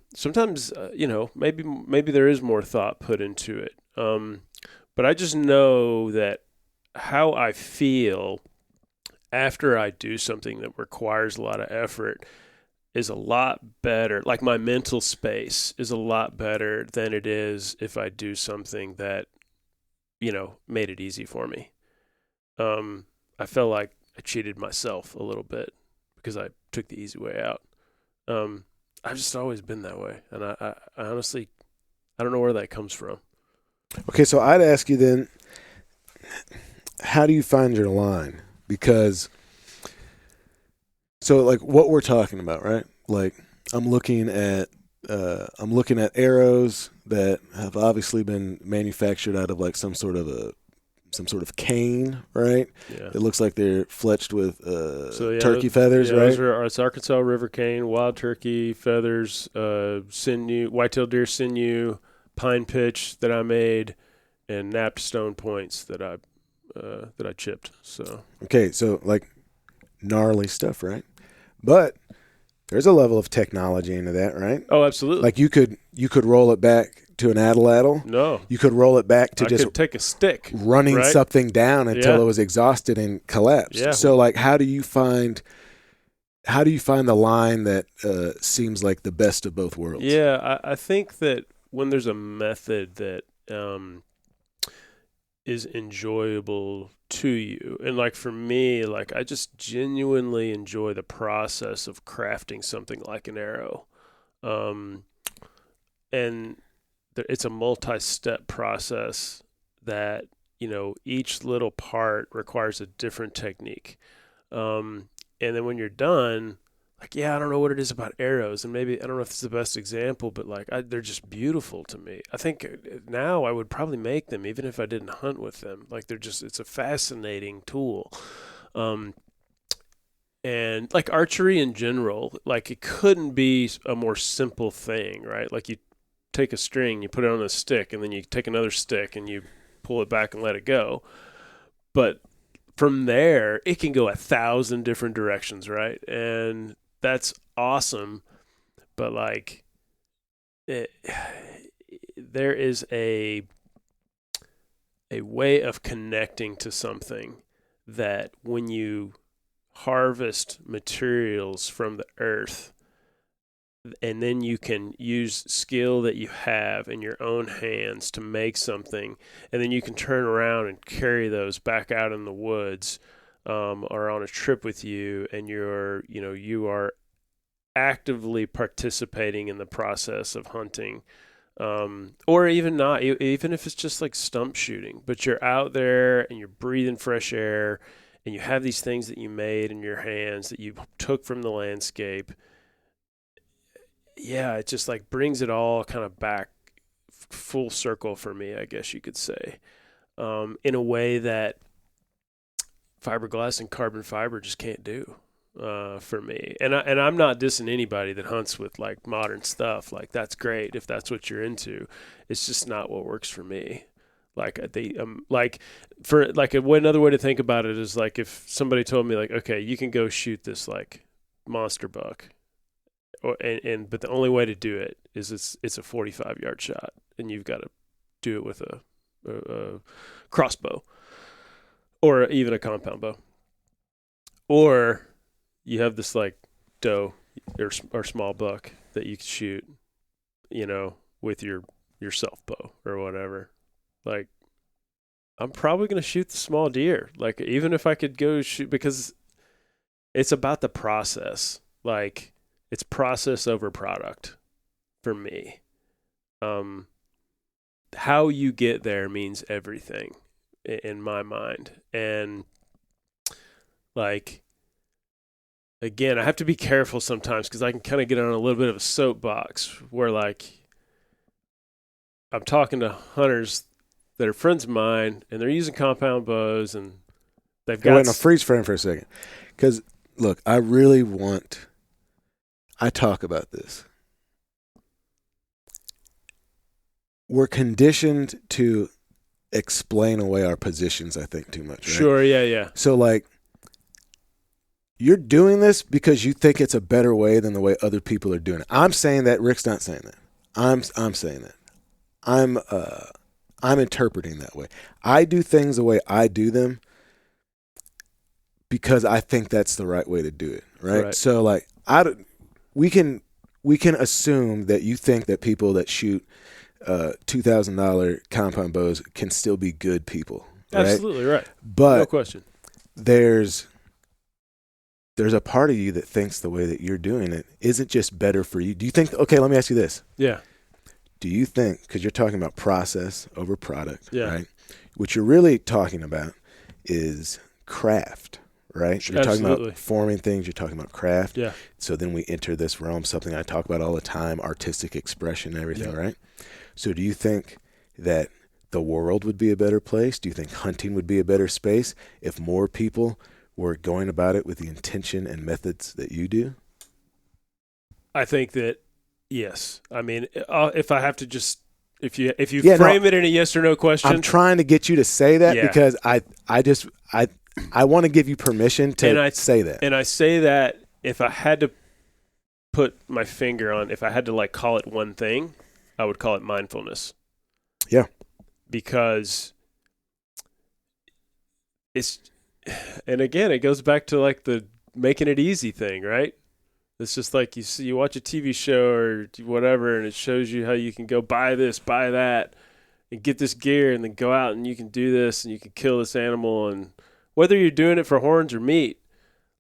there is more thought put into it. But I just know that how I feel after I do something that requires a lot of effort is a lot better. Like my mental space is a lot better than it is if I do something that, made it easy for me. I felt like I cheated myself a little bit because I took the easy way out. I've just always been that way. And I honestly, I don't know where that comes from. Okay, so I'd ask you then, how do you find your line? Because, so like what we're talking about, right? Like I'm looking at arrows that have obviously been manufactured out of like some sort of cane, right? Yeah. It looks like they're fletched with turkey feathers, right? It's Arkansas river cane, wild turkey feathers, sinew, white-tailed deer sinew, pine pitch that I made, and napped stone points that I chipped. So okay, so like gnarly stuff, right? But there's a level of technology into that, right? Oh, absolutely. Like you could roll it back to an atlatl. No. You could roll it back to just could take a stick, running right? something down until it was exhausted and collapsed. Yeah. So like how do you find the line that seems like the best of both worlds? Yeah, I think that when there's a method that is enjoyable to you, and like for me, like I just genuinely enjoy the process of crafting something like an arrow, and it's a multi-step process that each little part requires a different technique, and then when you're done, like, I don't know what it is about arrows, and maybe I don't know if it's the best example, but like they're just beautiful to me. I think now I would probably make them even if I didn't hunt with them. Like it's a fascinating tool. And like archery in general, like it couldn't be a more simple thing, right? Like you take a string, you put it on a stick, and then you take another stick and you pull it back and let it go. But from there, it can go 1,000 different directions, right? And that's awesome. But like, there is a way of connecting to something that when you harvest materials from the earth, and then you can use skill that you have in your own hands to make something, and then you can turn around and carry those back out in the woods, or on a trip with you, and you are actively participating in the process of hunting, or even not, even if it's just like stump shooting, but you're out there and you're breathing fresh air, and you have these things that you made in your hands that you took from the landscape. Yeah, it just like brings it all kind of back full circle for me, I guess you could say, in a way that fiberglass and carbon fiber just can't do, for me. And I'm not dissing anybody that hunts with like modern stuff. Like that's great if that's what you're into. It's just not what works for me. Like another way to think about it is like if somebody told me like, okay, you can go shoot this like monster buck, but the only way to do it is it's a 45-yard shot, and you've got to do it with a crossbow or even a compound bow, or you have this like doe or small buck that you can shoot, with your self bow or whatever. Like, I'm probably going to shoot the small deer. Like, even if I could go shoot, because it's about the process. Like, it's process over product for me. How you get there means everything in my mind. And like, again, I have to be careful sometimes because I can kind of get on a little bit of a soapbox where like I'm talking to hunters that are friends of mine, and they're using compound bows, and they've got... Wait, no, freeze frame for a second. Because, look, I talk about this. We're conditioned to explain away our positions, I think, too much. Right? Sure, yeah. So, like, you're doing this because you think it's a better way than the way other people are doing it. I'm saying that. Rick's not saying that. I'm saying that. I'm interpreting that way. I do things the way I do them because I think that's the right way to do it, right? So like we can assume that you think that people that shoot $2,000 compound bows can still be good people, right? Absolutely right. But no question. There's a part of you that thinks the way that you're doing it isn't just better for you. Do you think, okay, let me ask you this. Yeah. Do you think, because you're talking about process over product, yeah. right? What you're really talking about is craft, right? You're Absolutely. talking about forming things. You're talking about craft. Yeah. So then we enter this realm, something I talk about all the time, artistic expression and everything, right? So do you think that the world would be a better place? Do you think hunting would be a better space if more people were going about it with the intention and methods that you do? I think that, yes. I mean, if I have to just, if you frame it in a yes or no question. I'm trying to get you to say that because I want to give you permission to say that. And I say that if I had to put my finger on, if I had to like call it one thing, I would call it mindfulness. Yeah. Because and again, it goes back to like the making it easy thing, right? It's just like you watch a TV show or whatever, and it shows you how you can go buy this, buy that, and get this gear, and then go out and you can do this, and you can kill this animal, and whether you're doing it for horns or meat,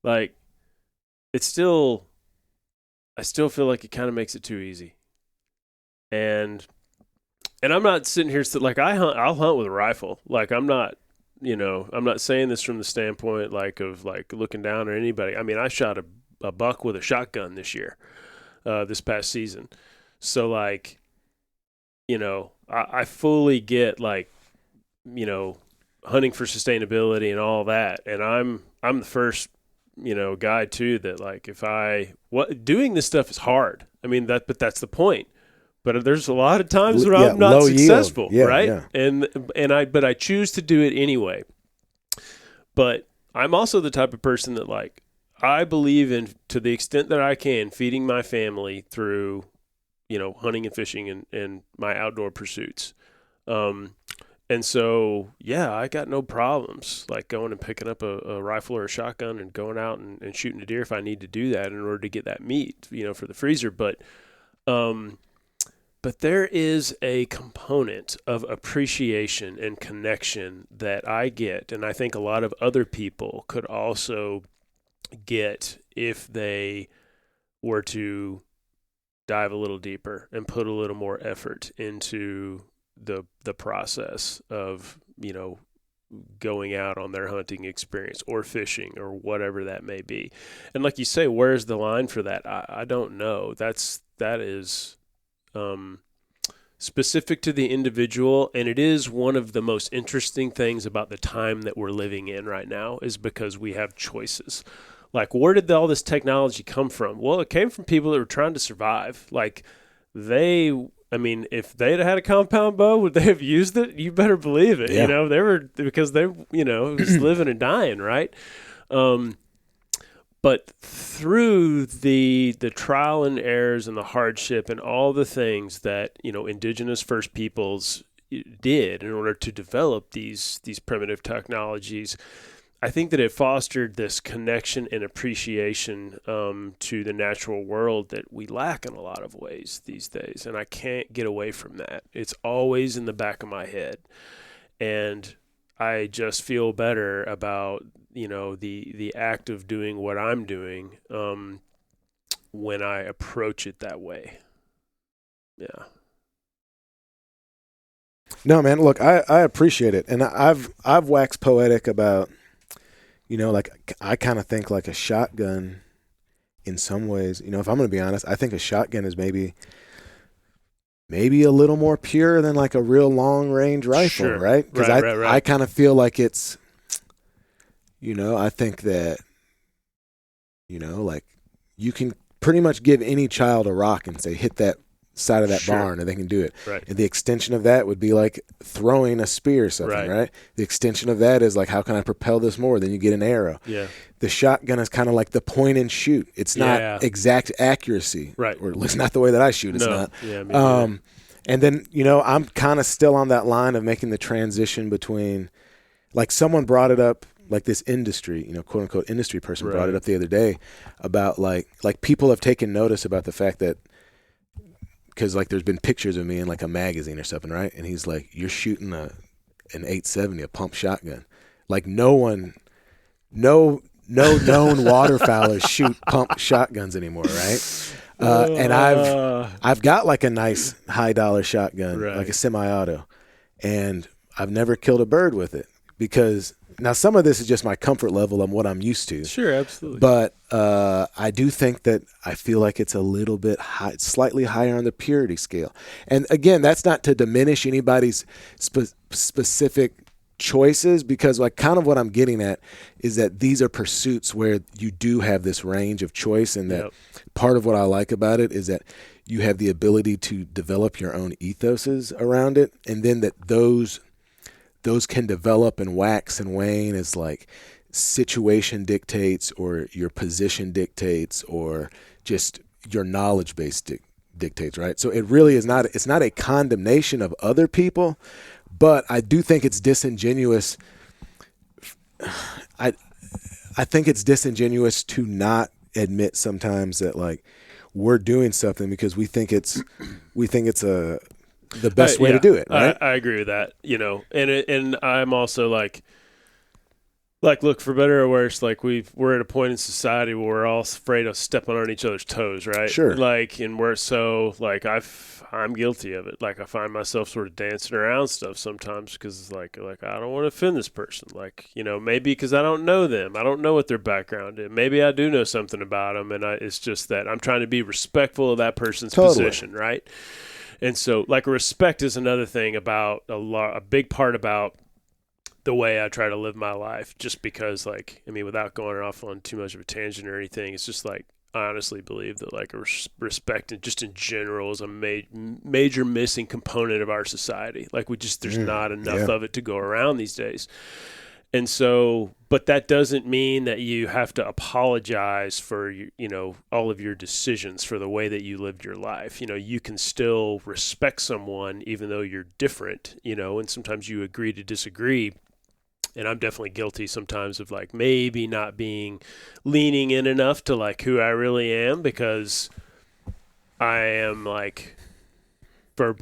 like I still feel like it kind of makes it too easy. And I'm not sitting here like I'll hunt with a rifle. Like I'm not saying this from the standpoint like of like looking down on anybody. I mean, I shot a buck with a shotgun this year, this past season. So like, I fully get like, hunting for sustainability and all that. And I'm the first, guy too, that like doing this stuff is hard. I mean but that's the point. But there's a lot of times where I'm not successful, right? Yeah. But I choose to do it anyway. But I'm also the type of person that like I believe in, to the extent that I can, feeding my family through, hunting and fishing and my outdoor pursuits. And so, yeah, I got no problems like going and picking up a rifle or a shotgun and going out and shooting a deer if I need to do that in order to get that meat, for the freezer. But there is a component of appreciation and connection that I get, and I think a lot of other people could also get if they were to dive a little deeper and put a little more effort into the process of, going out on their hunting experience or fishing or whatever that may be. And like you say, where's the line for that? I don't know. That is specific to the individual, and it is one of the most interesting things about the time that we're living in right now is because we have choices. Like, where did all this technology come from? Well, it came from people that were trying to survive. Like, if they'd had a compound bow, would they have used it? You better believe it. Yeah. Because it was living and dying, right? But through the trial and errors and the hardship and all the things that, indigenous first peoples did in order to develop these primitive technologies, I think that it fostered this connection and appreciation to the natural world that we lack in a lot of ways these days. And I can't get away from that. It's always in the back of my head. And I just feel better about, the act of doing what I'm doing when I approach it that way. Yeah. No, man, look, I appreciate it. And I've waxed poetic about, like I kind of think like a shotgun in some ways, if I'm going to be honest, I think a shotgun is maybe a little more pure than like a real long range rifle, sure. Right? Because I kind of feel like it's, I think that, like you can pretty much give any child a rock and say, hit that side of that sure. barn, and they can do it. Right. And the extension of that would be like throwing a spear or something, right? The extension of that is like, how can I propel this more? Then you get an arrow. Yeah. The shotgun is kind of like the point and shoot. It's not exact accuracy. Right. Or at least not the way that I shoot. It's not. Yeah, and then, I'm kind of still on that line of making the transition between, like someone brought it up, like this industry, quote unquote industry person brought it up the other day about like people have taken notice about the fact that, because like there's been pictures of me in like a magazine or something, right? And he's like, you're shooting an 870, a pump shotgun. Like no known waterfowlers shoot pump shotguns anymore, right? And I've got like a nice high dollar shotgun, like a semi-auto, and I've never killed a bird with it because now some of this is just my comfort level and what I'm used to. Sure, absolutely. But I do think that I feel like it's a little bit high, slightly higher on the purity scale. And again, that's not to diminish anybody's specific choices, because like kind of what I'm getting at is that these are pursuits where you do have this range of choice, and that part of what I like about it is that you have the ability to develop your own ethoses around it, and then that those can develop and wax and wane as like situation dictates or your position dictates or just your knowledge base dictates, right? So it really is not, it's not a condemnation of other people, but I do think it's disingenuous. I think it's disingenuous to not admit sometimes that like we're doing something because we think it's the best way to do it, right? I agree with that, and I'm also like, look, for better or worse, like we're at a point in society where we're all afraid of stepping on each other's toes, right? Sure. Like, and we're so like, I'm guilty of it. Like I find myself sort of dancing around stuff sometimes because it's like I don't want to offend this person. Like, maybe because I don't know them. I don't know what their background is. Maybe I do know something about them, and it's just that I'm trying to be respectful of that person's position, right? And so, like, respect is another thing about a big part about the way I try to live my life, just because, like, I mean, without going off on too much of a tangent or anything, it's just like, I honestly believe that, like, respect and just in general is a major missing component of our society. Like, there's not enough of it to go around these days. And so, but that doesn't mean that you have to apologize for, all of your decisions for the way that you lived your life. You can still respect someone even though you're different, and sometimes you agree to disagree. And I'm definitely guilty sometimes of, like, maybe not leaning in enough to, like, who I really am, because I am, like, I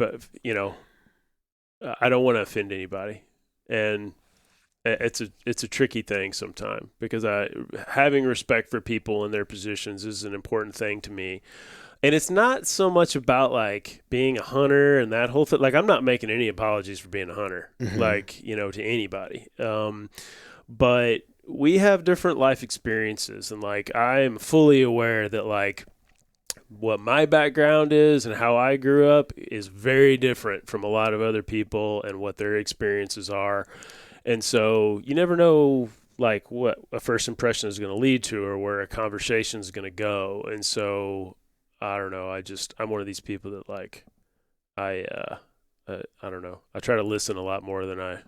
don't want to offend anybody. And it's a tricky thing sometimes, because having respect for people in their positions is an important thing to me. And it's not so much about, like, being a hunter and that whole thing. Like, I'm not making any apologies for being a hunter, like, to anybody. But we have different life experiences, and, like, I am fully aware that, like, what my background is and how I grew up is very different from a lot of other people and what their experiences are. And so you never know, like, what a first impression is going to lead to or where a conversation is going to go. And so, I don't know. I'm one of these people that, like, I don't know. I try to listen a lot more than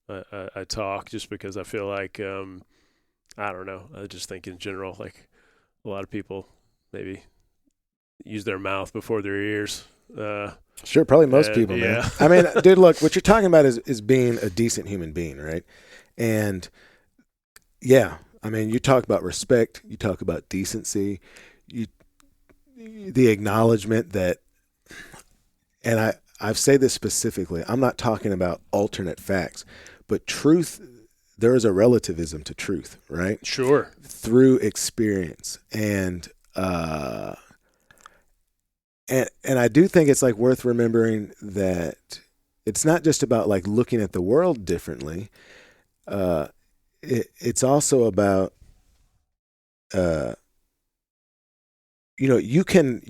I talk, just because I feel like, I don't know. I just think in general, like, a lot of people maybe use their mouth before their ears. Sure, probably most people, man. Yeah. I mean, dude, look, what you're talking about is being a decent human being, right? And yeah, I mean, you talk about respect, you talk about decency, the acknowledgement that, and I say this specifically, I'm not talking about alternate facts, but truth, there is a relativism to truth, right? Sure. Through experience. And I do think it's, like, worth remembering that it's not just about, like, looking at the world differently. It's also about, you can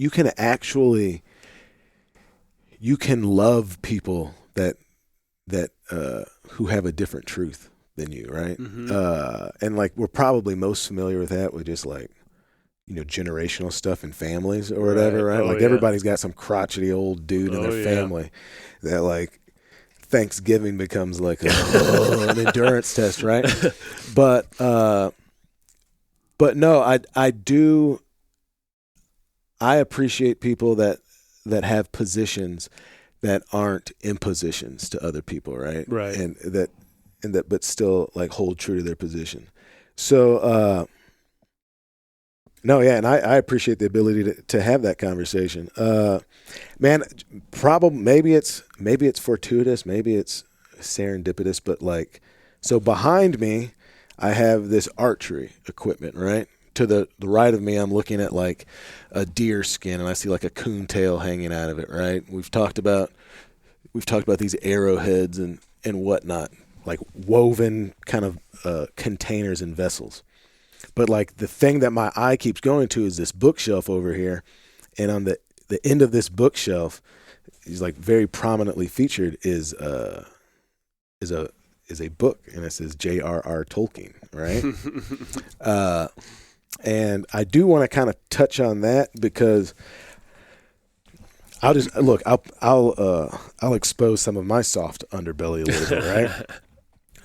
love people that who have a different truth than you, right? And, like, we're probably most familiar with that with just, like, generational stuff in families or whatever, right? Like, everybody's got some crotchety old dude in their family that, like, Thanksgiving becomes like an endurance test, right? But no, I appreciate people that have positions that aren't impositions to other people, right? Right. And that but still, like, hold true to their position. So no, yeah, and I appreciate the ability to have that conversation. Man, maybe it's fortuitous, maybe it's serendipitous, but, like, so behind me, I have this archery equipment, right? To the right of me, I'm looking at, like, a deer skin, and I see, like, a coon tail hanging out of it, right? We've talked about these arrowheads and whatnot, like woven kind of containers and vessels. But, like, the thing that my eye keeps going to is this bookshelf over here, and on the end of this bookshelf, is, like, very prominently featured is a book, and it says J.R.R. Tolkien, right? And I do want to kind of touch on that, because I'll expose some of my soft underbelly a little bit, right?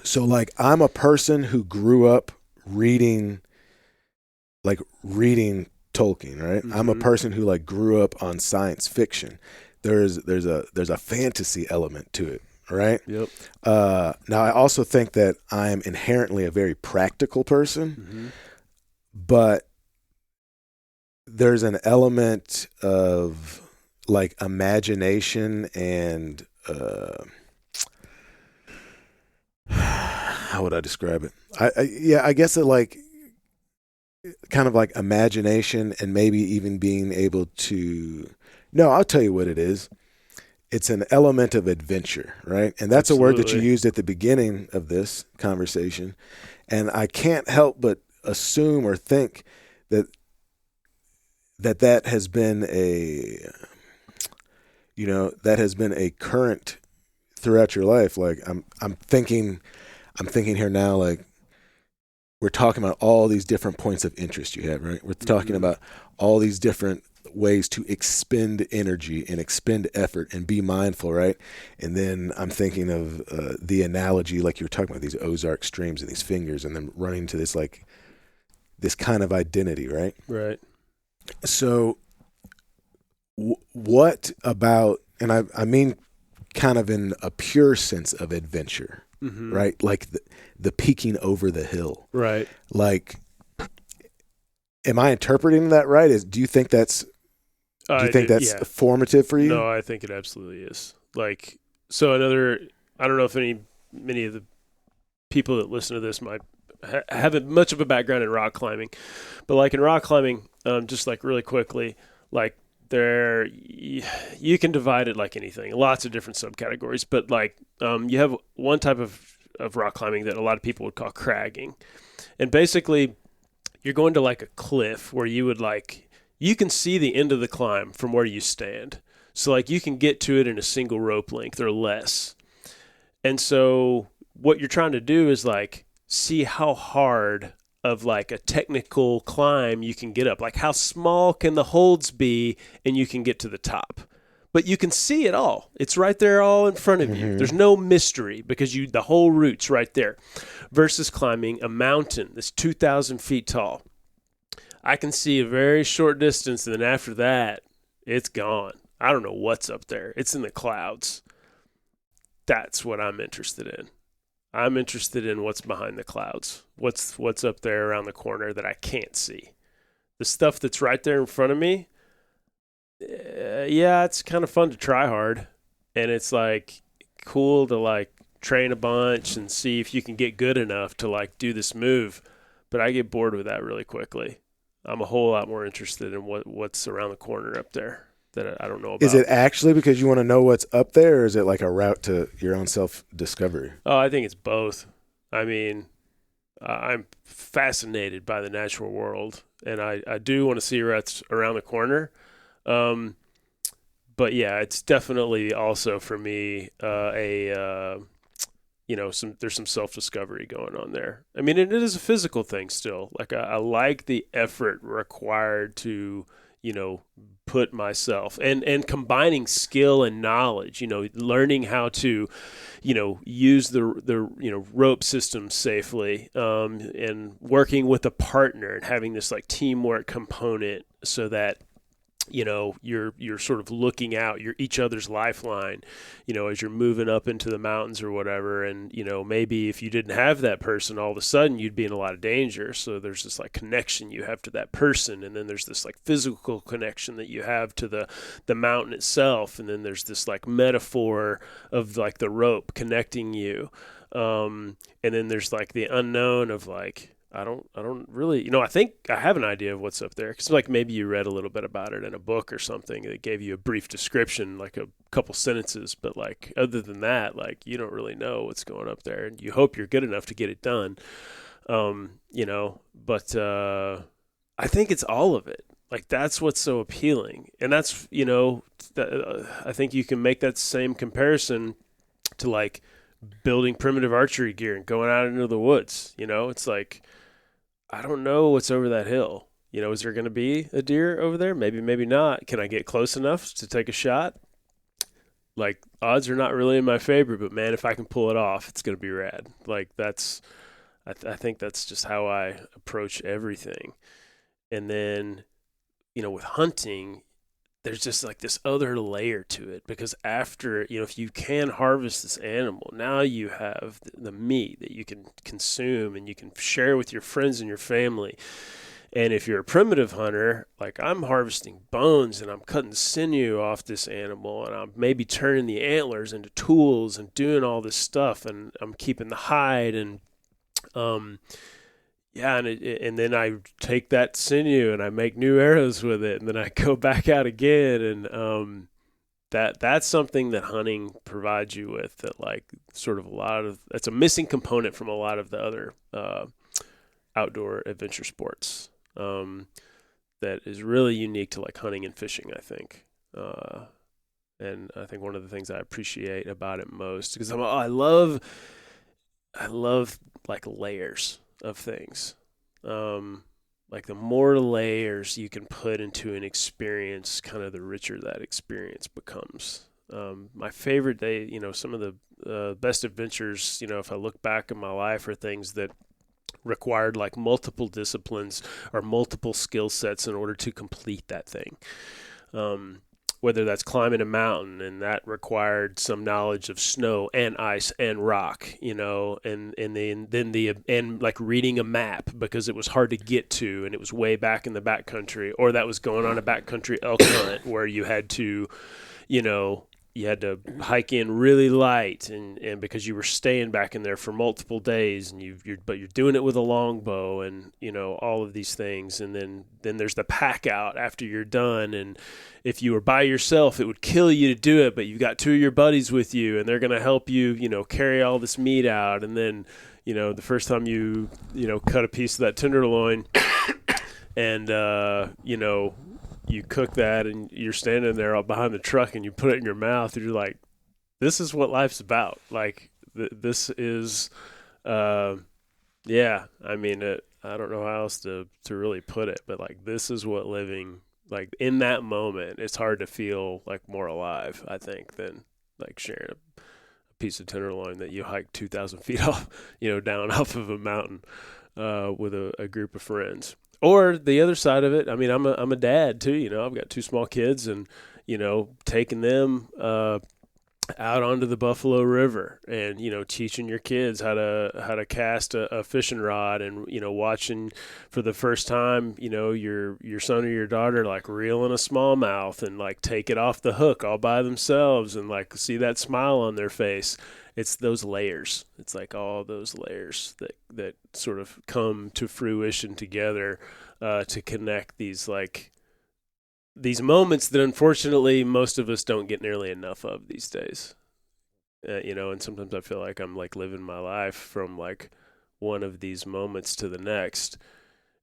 So, like, I'm a person who grew up reading Tolkien, right? I'm a person who, like, grew up on science fiction. There's a fantasy element to it, right? Yep. Now, I also think that I'm inherently a very practical person, but there's an element of, like, imagination and how would I describe it? I guess it, like, kind of like imagination, and maybe even being able to, no, I'll tell you what it is. It's an element of adventure, right? And that's Absolutely. a word that you used at the beginning of this conversation. And I can't help but assume or think that has been that has been a current throughout your life. Like, I'm thinking I'm thinking here now, like, we're talking about all these different points of interest you have, right? We're talking about all these different ways to expend energy and expend effort and be mindful, right? And then I'm thinking of the analogy, like you were talking about, these Ozark streams and these fingers, and then running to this, like, this kind of identity, right? Right. So what about, and I mean kind of in a pure sense of adventure, right? Like the peeking over the hill. Right. Like, am I interpreting that right? Do you think that's formative for you? No, I think it absolutely is. Like, so I don't know if many of the people that listen to this might have much of a background in rock climbing, but like in rock climbing, just like really quickly, like you can divide it like anything, lots of different subcategories, but like you have one type of rock climbing that a lot of people would call cragging, and basically you're going to like a cliff where you can see the end of the climb from where you stand, so like you can get to it in a single rope length or less, and so what you're trying to do is like see how hard of like a technical climb you can get up. Like how small can the holds be and you can get to the top. But you can see it all. It's right there all in front of you. There's no mystery because the whole route's right there. Versus climbing a mountain that's 2,000 feet tall. I can see a very short distance, and then after that, it's gone. I don't know what's up there. It's in the clouds. That's what I'm interested in. I'm interested in what's behind the clouds. What's up there around the corner that I can't see. The stuff that's right there in front of me, yeah, it's kind of fun to try hard. And it's like cool to like train a bunch and see if you can get good enough to like do this move. But I get bored with that really quickly. I'm a whole lot more interested in what's around the corner up there that I don't know about. Is it actually because you want to know what's up there, or is it like a route to your own self-discovery? Oh, I think it's both. I mean, I'm fascinated by the natural world, and I do want to see what's around the corner. But yeah, it's definitely also for me there's some self-discovery going on there. I mean, it is a physical thing still. Like I like the effort required to, put myself and combining skill and knowledge, learning how to, use the rope system safely, and working with a partner and having this like teamwork component so that, you're sort of looking out, you're each other's lifeline, as you're moving up into the mountains or whatever. And, maybe if you didn't have that person, all of a sudden you'd be in a lot of danger. So there's this like connection you have to that person. And then there's this like physical connection that you have to the mountain itself. And then there's this like metaphor of like the rope connecting you. And then there's like the unknown of like, I don't really, I think I have an idea of what's up there. Cause like maybe you read a little bit about it in a book or something that gave you a brief description, like a couple sentences. But like, other than that, like you don't really know what's going up there, and you hope you're good enough to get it done. But I think it's all of it. Like that's what's so appealing. And that's, I think you can make that same comparison to like building primitive archery gear and going out into the woods. It's like, I don't know what's over that hill. Is there going to be a deer over there? Maybe, maybe not. Can I get close enough to take a shot? Like, odds are not really in my favor, but man, if I can pull it off, it's going to be rad. Like, I think that's just how I approach everything. And then, with hunting, there's just like this other layer to it, because after, if you can harvest this animal, now you have the meat that you can consume and you can share with your friends and your family. And if you're a primitive hunter, like I'm harvesting bones and I'm cutting sinew off this animal, and I'm maybe turning the antlers into tools and doing all this stuff, and I'm keeping the hide and, and then I take that sinew and I make new arrows with it, and then I go back out again, and that's something that hunting provides you with, that like sort of that's a missing component from a lot of the other outdoor adventure sports, that is really unique to like hunting and fishing, I think. And I think one of the things I appreciate about it most, because I love I love like layers of things. Like the more layers you can put into an experience, kind of the richer that experience becomes. My favorite day, some of the best adventures, if I look back in my life, are things that required like multiple disciplines or multiple skill sets in order to complete that thing. Whether that's climbing a mountain, and that required some knowledge of snow and ice and rock, and then like reading a map because it was hard to get to and it was way back in the backcountry, or that was going on a backcountry elk hunt where you had to, hike in really light, and because you were staying back in there for multiple days, and you're doing it with a longbow, and all of these things, and then there's the pack out after you're done, and if you were by yourself, it would kill you to do it, but you've got two of your buddies with you, and they're going to help you, carry all this meat out, and then the first time you cut a piece of that tenderloin, and you cook that, and you're standing there behind the truck, and you put it in your mouth, and you're like, this is what life's about. Like, this is, I mean, I don't know how else to really put it, but like, this is what living, like in that moment, it's hard to feel like more alive, I think, than like sharing a piece of tenderloin that you hiked 2,000 feet off, down off of a mountain, with a group of friends. Or the other side of it, I mean, I'm a dad too. I've got two small kids, and taking them out onto the Buffalo River, and teaching your kids how to cast a fishing rod, and watching for the first time your son or your daughter like reel in a smallmouth and like take it off the hook all by themselves, and like see that smile on their face. It's those layers. It's like all those layers that sort of come to fruition together to connect these moments that unfortunately most of us don't get nearly enough of these days. And sometimes I feel like I'm like living my life from like one of these moments to the next.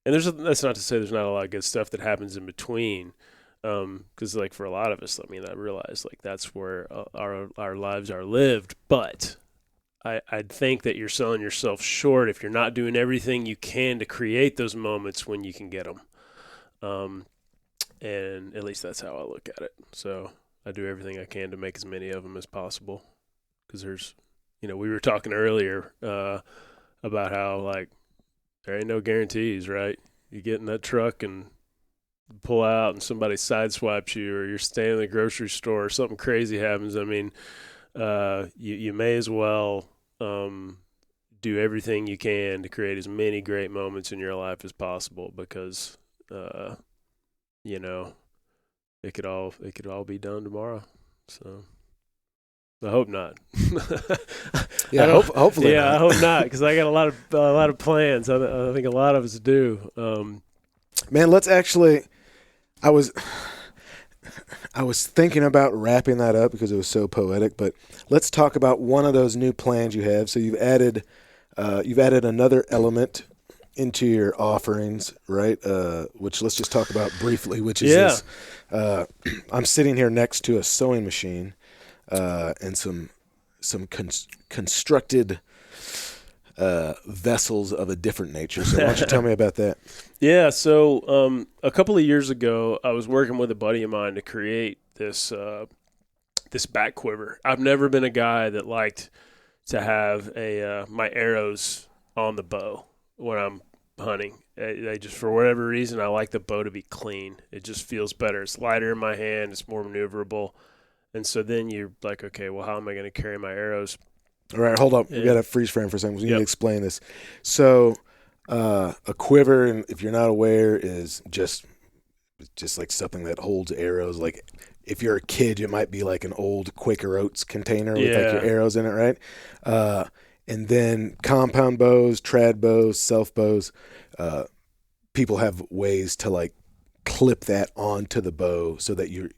And that's not to say there's not a lot of good stuff that happens in between. Because like for a lot of us, I mean, I realize like that's where our lives are lived. But I think that you're selling yourself short if you're not doing everything you can to create those moments when you can get them. And at least that's how I look at it. So I do everything I can to make as many of them as possible. Because there's, we were talking earlier about how like there ain't no guarantees, right? You get in that truck and pull out and somebody sideswipes you, or you're staying in the grocery store or something crazy happens. I mean, you may as well do everything you can to create as many great moments in your life as possible, because it could all be done tomorrow. So I hope not. Yeah, hopefully. Yeah, not. I hope not, because I got a lot of plans. I think a lot of us do. Man, let's actually. I was thinking about wrapping that up because it was so poetic, but let's talk about one of those new plans you have. So you've added another element into your offerings, right? Which let's just talk about briefly, which is this. I'm sitting here next to a sewing machine and some constructed vessels of a different nature. So why don't you tell me about that? Yeah, so a couple of years ago, I was working with a buddy of mine to create this back quiver. I've never been a guy that liked to have my arrows on the bow when I'm hunting. I just, for whatever reason, I like the bow to be clean. It just feels better. It's lighter in my hand. It's more maneuverable. And so then you're like, okay, well, how am I going to carry my arrows? All right, hold up. We got to freeze frame for a second. We need to explain this. So a quiver, and if you're not aware, is just like something that holds arrows. Like if you're a kid, it might be like an old Quaker Oats container with like your arrows in it, right? And then compound bows, trad bows, self bows. People have ways to like clip that onto the bow so that you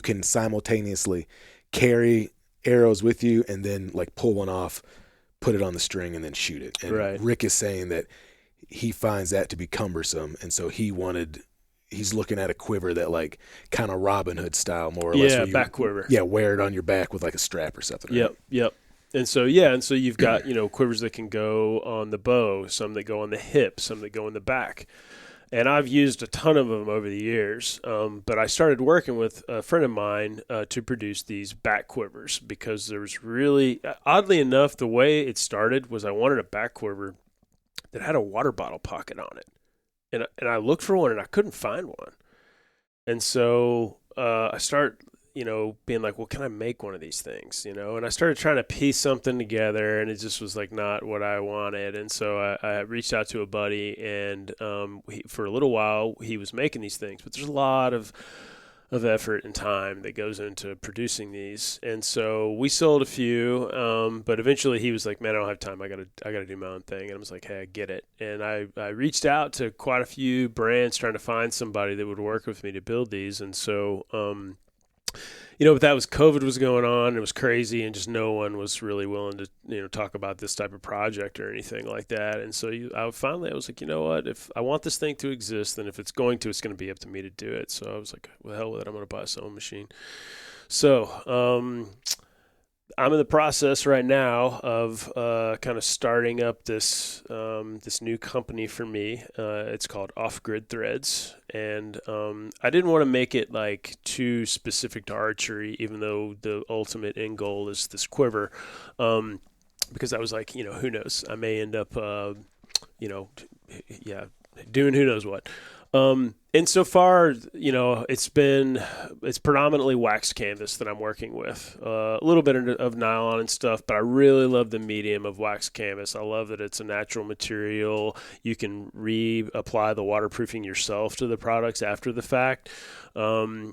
can simultaneously carry arrows with you and then like pull one off, put it on the string, and then shoot it. And right. Rick is saying that he finds that to be cumbersome, and so he's looking at a quiver that like kind of Robin Hood style, more or less. Yeah, back quiver. Yeah, wear it on your back with like a strap or something. Right? Yep. And so, yeah, and so you've got, quivers that can go on the bow, some that go on the hip, some that go in the back. And I've used a ton of them over the years, but I started working with a friend of mine to produce these back quivers because there was really, oddly enough, the way it started was I wanted a back quiver that had a water bottle pocket on it. And I looked for one and I couldn't find one. And so I start, being like, well, can I make one of these things, And I started trying to piece something together, and it just was like not what I wanted. And so I reached out to a buddy, and for a little while he was making these things, but there's a lot of effort and time that goes into producing these. And so we sold a few, but eventually he was like, man, I don't have time. I gotta do my own thing. And I was like, hey, I get it. And I reached out to quite a few brands trying to find somebody that would work with me to build these. And so, but that was COVID was going on. It was crazy, and just no one was really willing to, talk about this type of project or anything like that. And so I was like, you know what? If I want this thing to exist, then if it's going to be up to me to do it. So I was like, well, hell with it. I'm going to buy a sewing machine. So I'm in the process right now of kind of starting up this new company for me. It's called Off Grid Threads, and I didn't want to make it like too specific to archery, even though the ultimate end goal is this quiver, because I was like, who knows? I may end up, doing who knows what. And so far, it's predominantly wax canvas that I'm working with, a little bit of nylon and stuff, but I really love the medium of wax canvas. I love that it's a natural material. You can reapply the waterproofing yourself to the products after the fact. So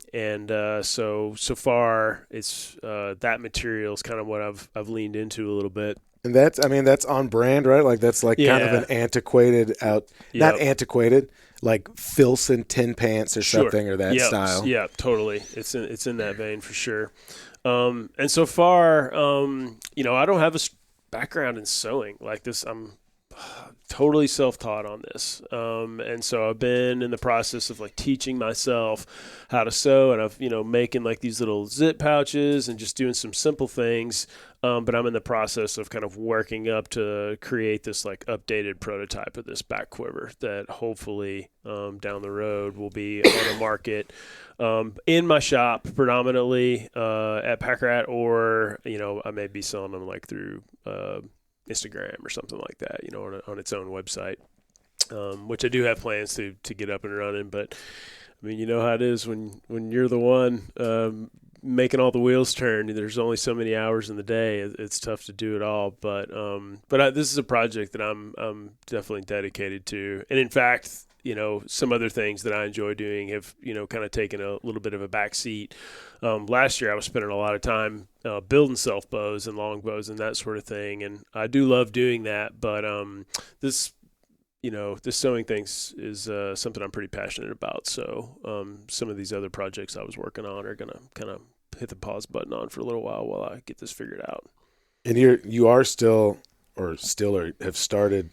far it's, that material is kind of what I've leaned into a little bit. And that's on brand, right? Like that's like kind of an antiquated not antiquated, like Filson tin pants or something or that style. Yeah, totally. It's in that vein for sure. And so far, I don't have a background in sewing like this. I'm totally self-taught on this. And so I've been in the process of like teaching myself how to sew, and I've, making like these little zip pouches and just doing some simple things. But I'm in the process of kind of working up to create this like updated prototype of this back quiver that hopefully down the road will be on the market in my shop predominantly at Pack Rat, or I may be selling them like through Instagram or something like that, on its own website, which I do have plans to get up and running. But I mean, you know how it is when you're the one making all the wheels turn. There's only so many hours in the day. It's tough to do it all. But this is a project that I'm definitely dedicated to. And in fact, some other things that I enjoy doing have, kind of taken a little bit of a back seat. Last year I was spending a lot of time building self bows and long bows and that sort of thing. And I do love doing that. But this sewing things is something I'm pretty passionate about. So some of these other projects I was working on are going to kind of hit the pause button on for a little while I get this figured out. And you are still have started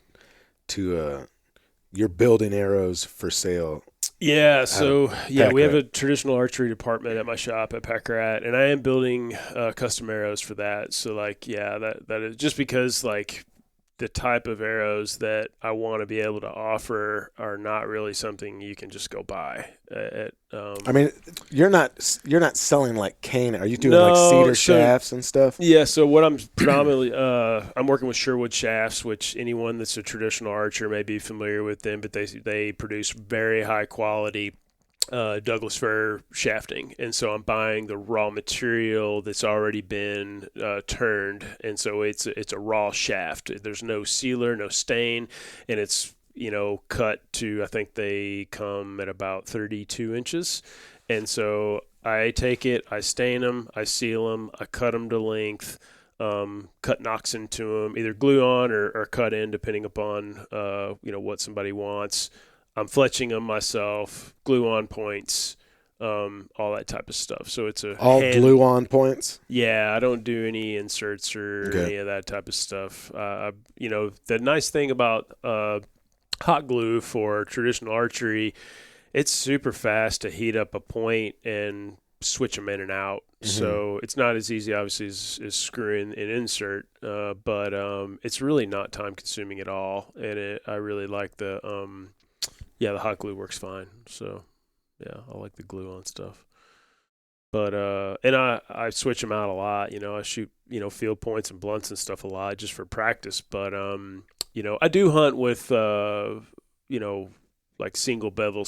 to you're building arrows for sale. Yeah, so we have a traditional archery department at my shop at Pack Rat, and I am building custom arrows for that. So that is just because like the type of arrows that I want to be able to offer are not really something you can just go buy. I mean, you're not selling like cane. Are you doing like cedar shafts and stuff? Yeah. So what I'm predominantly, I'm working with Sherwood shafts, which anyone that's a traditional archer may be familiar with them, but they produce very high quality Douglas fir shafting, and so I'm buying the raw material that's already been turned, and so it's a raw shaft. There's no sealer, no stain, and it's cut to, I think they come at about 32 inches, and so I take it, I stain them, I seal them, I cut them to length, cut nocks into them, either glue on or cut in depending upon what somebody wants. I'm fletching them myself, glue on points, all that type of stuff. So it's glue on points. Yeah, I don't do any inserts or any of that type of stuff. The nice thing about hot glue for traditional archery, it's super fast to heat up a point and switch them in and out. So it's not as easy, obviously, as screwing an insert, but it's really not time consuming at all. And I really like the hot glue works fine. So yeah, I like the glue on stuff. But and I switch them out a lot. I shoot field points and blunts and stuff a lot just for practice. But I do hunt with like single bevel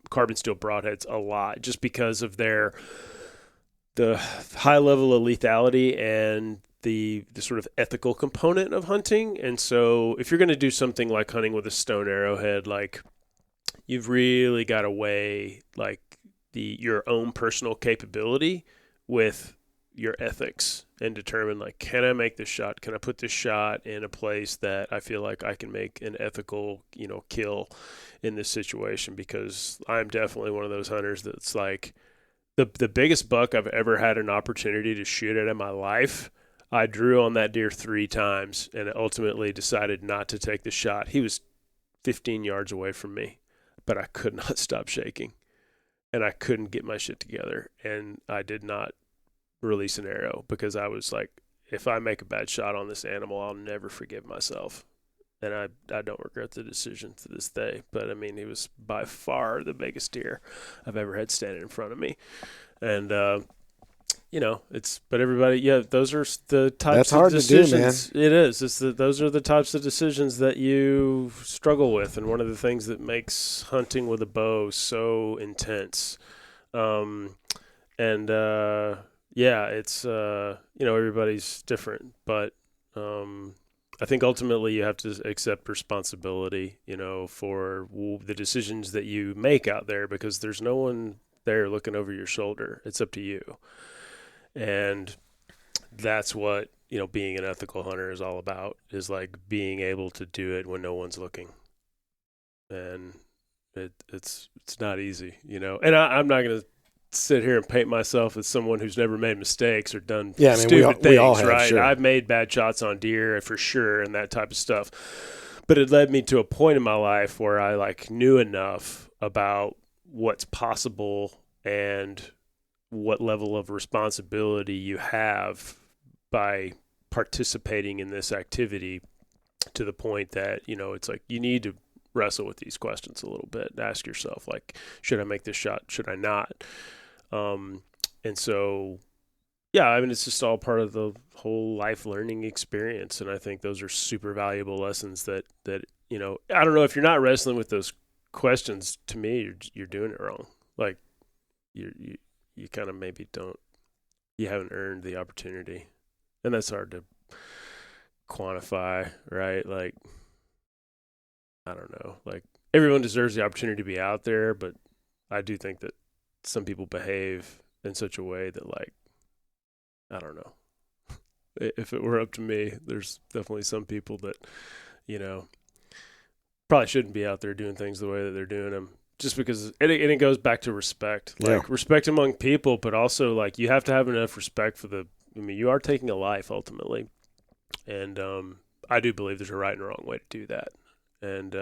carbon steel broadheads a lot, just because of the high level of lethality and the sort of ethical component of hunting. And so if you're going to do something like hunting with a stone arrowhead, like you've really got to weigh like your own personal capability with your ethics and determine, like, can I make this shot? Can I put this shot in a place that I feel like I can make an ethical, kill in this situation? Because I'm definitely one of those hunters that's like the biggest buck I've ever had an opportunity to shoot at in my life. I drew on that deer 3 times and ultimately decided not to take the shot. He was 15 yards away from me, but I could not stop shaking. And I couldn't get my shit together, and I did not release an arrow because I was like, if I make a bad shot on this animal, I'll never forgive myself. And I don't regret the decision to this day. But I mean, he was by far the biggest deer I've ever had standing in front of me. And but everybody, those are the types of decisions. That's hard to do, man. It is. Those are the types of decisions that you struggle with, and one of the things that makes hunting with a bow so intense. It's everybody's different, but I think ultimately you have to accept responsibility, for the decisions that you make out there, because there's no one there looking over your shoulder. It's up to you. And that's what, being an ethical hunter is all about, is like being able to do it when no one's looking. And it's not easy, and I'm not going to sit here and paint myself as someone who's never made mistakes or done stupid things, we all have, right? Sure. I've made bad shots on deer for sure and that type of stuff. But it led me to a point in my life where I like knew enough about what's possible and what level of responsibility you have by participating in this activity, to the point that, it's like you need to wrestle with these questions a little bit and ask yourself, like, should I make this shot? Should I not? And so, it's just all part of the whole life learning experience. And I think those are super valuable lessons that, I don't know, if you're not wrestling with those questions, to me, you're doing it wrong. Like you kind of maybe you haven't earned the opportunity, and that's hard to quantify, right? Like, I don't know, like everyone deserves the opportunity to be out there, but I do think that some people behave in such a way that, like, I don't know, if it were up to me, there's definitely some people that, probably shouldn't be out there doing things the way that they're doing them. Just because it goes back to respect, like respect among people, but also like you have to have enough respect for you are taking a life ultimately. And I do believe there's a right and a wrong way to do that. And,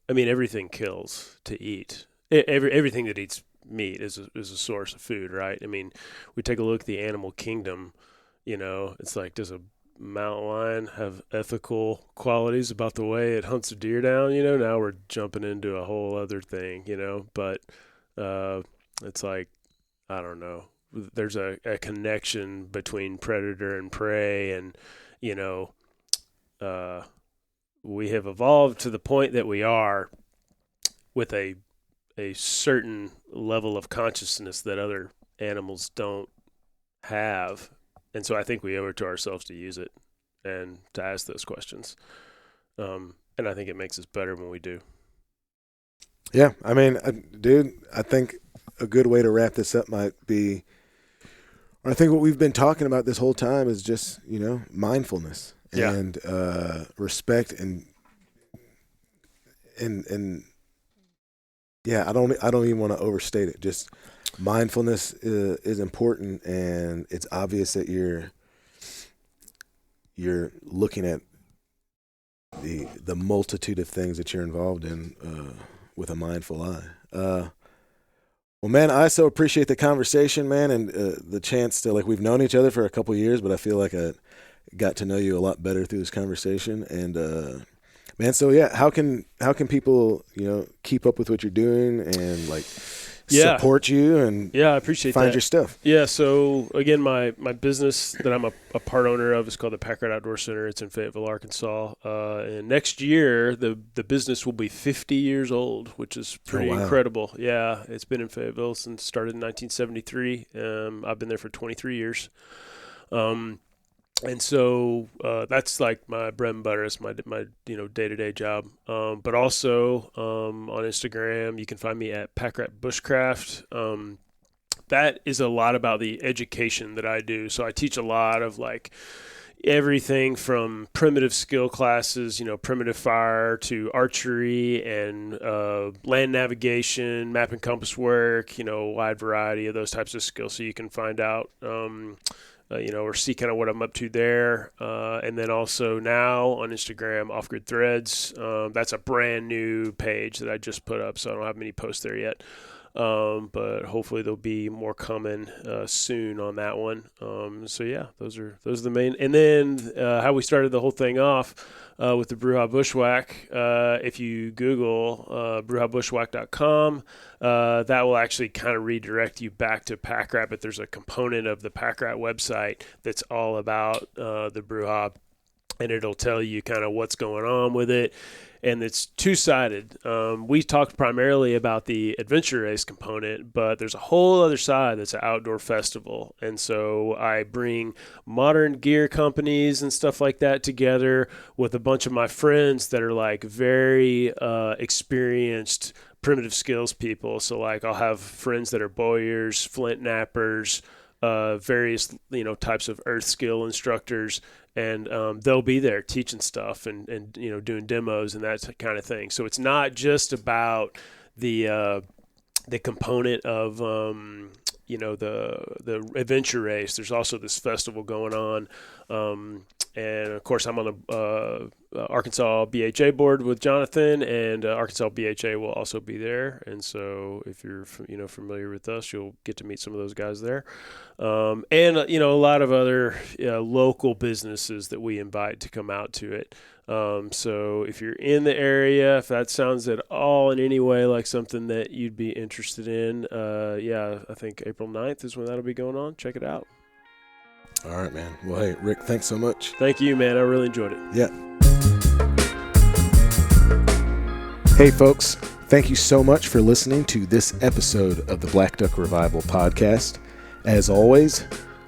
everything kills to eat. Everything that eats meat is a source of food, right? I mean, we take a look at the animal kingdom, it's like, does a mountain lion have ethical qualities about the way it hunts a deer down? Now we're jumping into a whole other thing, but it's like, I don't know, there's a connection between predator and prey, and we have evolved to the point that we are with a certain level of consciousness that other animals don't have. And so I think we owe it to ourselves to use it and to ask those questions. And I think it makes us better when we do. Yeah. I mean, dude, I think a good way to wrap this up might be, I think what we've been talking about this whole time is just, mindfulness and respect and I don't even want to overstate it. Just mindfulness is important, and it's obvious that you're looking at the multitude of things that you're involved in with a mindful eye. Well, man, I so appreciate the conversation, man, and the chance to, like, we've known each other for a couple years, but I feel like I got to know you a lot better through this conversation. And man, so yeah, how can people, keep up with what you're doing and like support you and I appreciate find that. your stuff? Yeah, so again, my business that I'm a part owner of is called the Packrat Outdoor Center. It's in Fayetteville, Arkansas. And next year, the business will be 50 years old, which is pretty incredible. Yeah, it's been in Fayetteville since started in 1973. I've been there for 23 years. And so that's like my bread and butter. It's my day-to-day job. But also on Instagram, you can find me at Packrat Bushcraft. That is a lot about the education that I do. So I teach a lot of like everything from primitive skill classes, primitive fire, to archery and land navigation, map and compass work, wide variety of those types of skills. So you can find out or see kind of what I'm up to there. And then also now on Instagram, Off Grid Threads. That's a brand new page that I just put up, so I don't have many posts there yet. But hopefully there'll be more coming soon on that one. So yeah, those are the main. And then how we started the whole thing off with the Brujah Bushwhack. If you Google brujahbushwhack.com, that will actually kind of redirect you back to Packrat. But there's a component of the Packrat website that's all about the Brujah, and it'll tell you kind of what's going on with it. And it's two-sided. We talked primarily about the adventure race component, but there's a whole other side that's an outdoor festival. And so I bring modern gear companies and stuff like that together with a bunch of my friends that are like very experienced primitive skills people. So like I'll have friends that are bowyers, flint nappers, various types of earth skill instructors, and they'll be there teaching stuff and doing demos and that kind of thing. So it's not just about the component of the adventure race. There's also this festival going on, and of course I'm on the Arkansas BHA board with Jonathan, and Arkansas BHA will also be there. And so if you're familiar with us, you'll get to meet some of those guys there, and a lot of other local businesses that we invite to come out to it. So if you're in the area, if that sounds at all in any way like something that you'd be interested in, I think April 9th is when that'll be going on. Check it out. All right, man. Well, hey, Rick, thanks so much. Thank you, man. I really enjoyed it. Yeah. Hey, folks. Thank you so much for listening to this episode of the Black Duck Revival podcast. As always,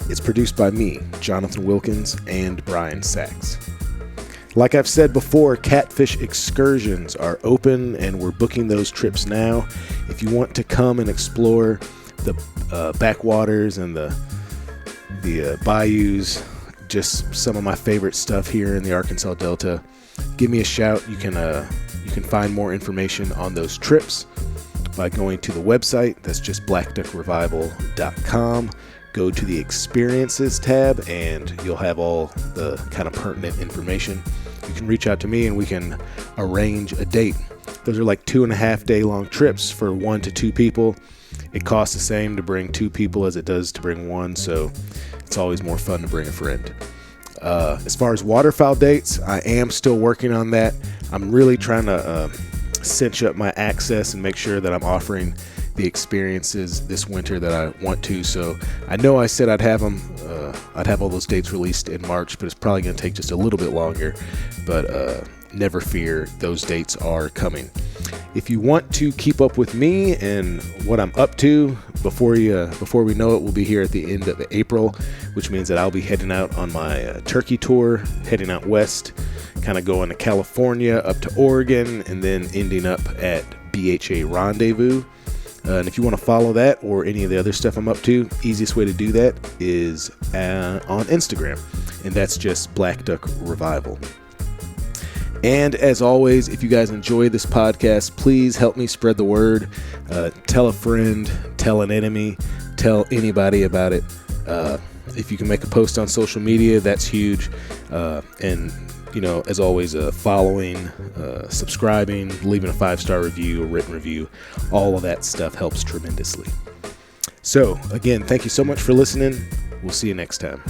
it's produced by me, Jonathan Wilkins, and Brian Sachs. Like I've said before, catfish excursions are open, and we're booking those trips now. If you want to come and explore the backwaters and the bayous, just some of my favorite stuff here in the Arkansas Delta, give me a shout. You can find more information on those trips by going to the website. That's just blackduckrevival.com. Go to the experiences tab and you'll have all the kind of pertinent information. You can reach out to me and we can arrange a date. Those are like 2.5 day long trips for 1 to 2 people. It costs the same to bring 2 people as it does to bring 1, so it's always more fun to bring a friend. As far as waterfowl dates, I am still working on that. I'm really trying to cinch up my access and make sure that I'm offering the experiences this winter that I want to. So I know I said I'd have them, I'd have all those dates released in March, but it's probably going to take just a little bit longer. But never fear, those dates are coming. If you want to keep up with me and what I'm up to, before we know it, we'll be here at the end of April, which means that I'll be heading out on my turkey tour, heading out west, kind of going to California, up to Oregon, and then ending up at BHA Rendezvous. And if you want to follow that or any of the other stuff I'm up to, easiest way to do that is on Instagram, and that's just Black Duck Revival. And as always, if you guys enjoy this podcast, please help me spread the word. Tell a friend, tell an enemy, tell anybody about it. If you can make a post on social media, that's huge. And as always, following, subscribing, leaving a 5-star review, a written review, all of that stuff helps tremendously. So again, thank you so much for listening. We'll see you next time.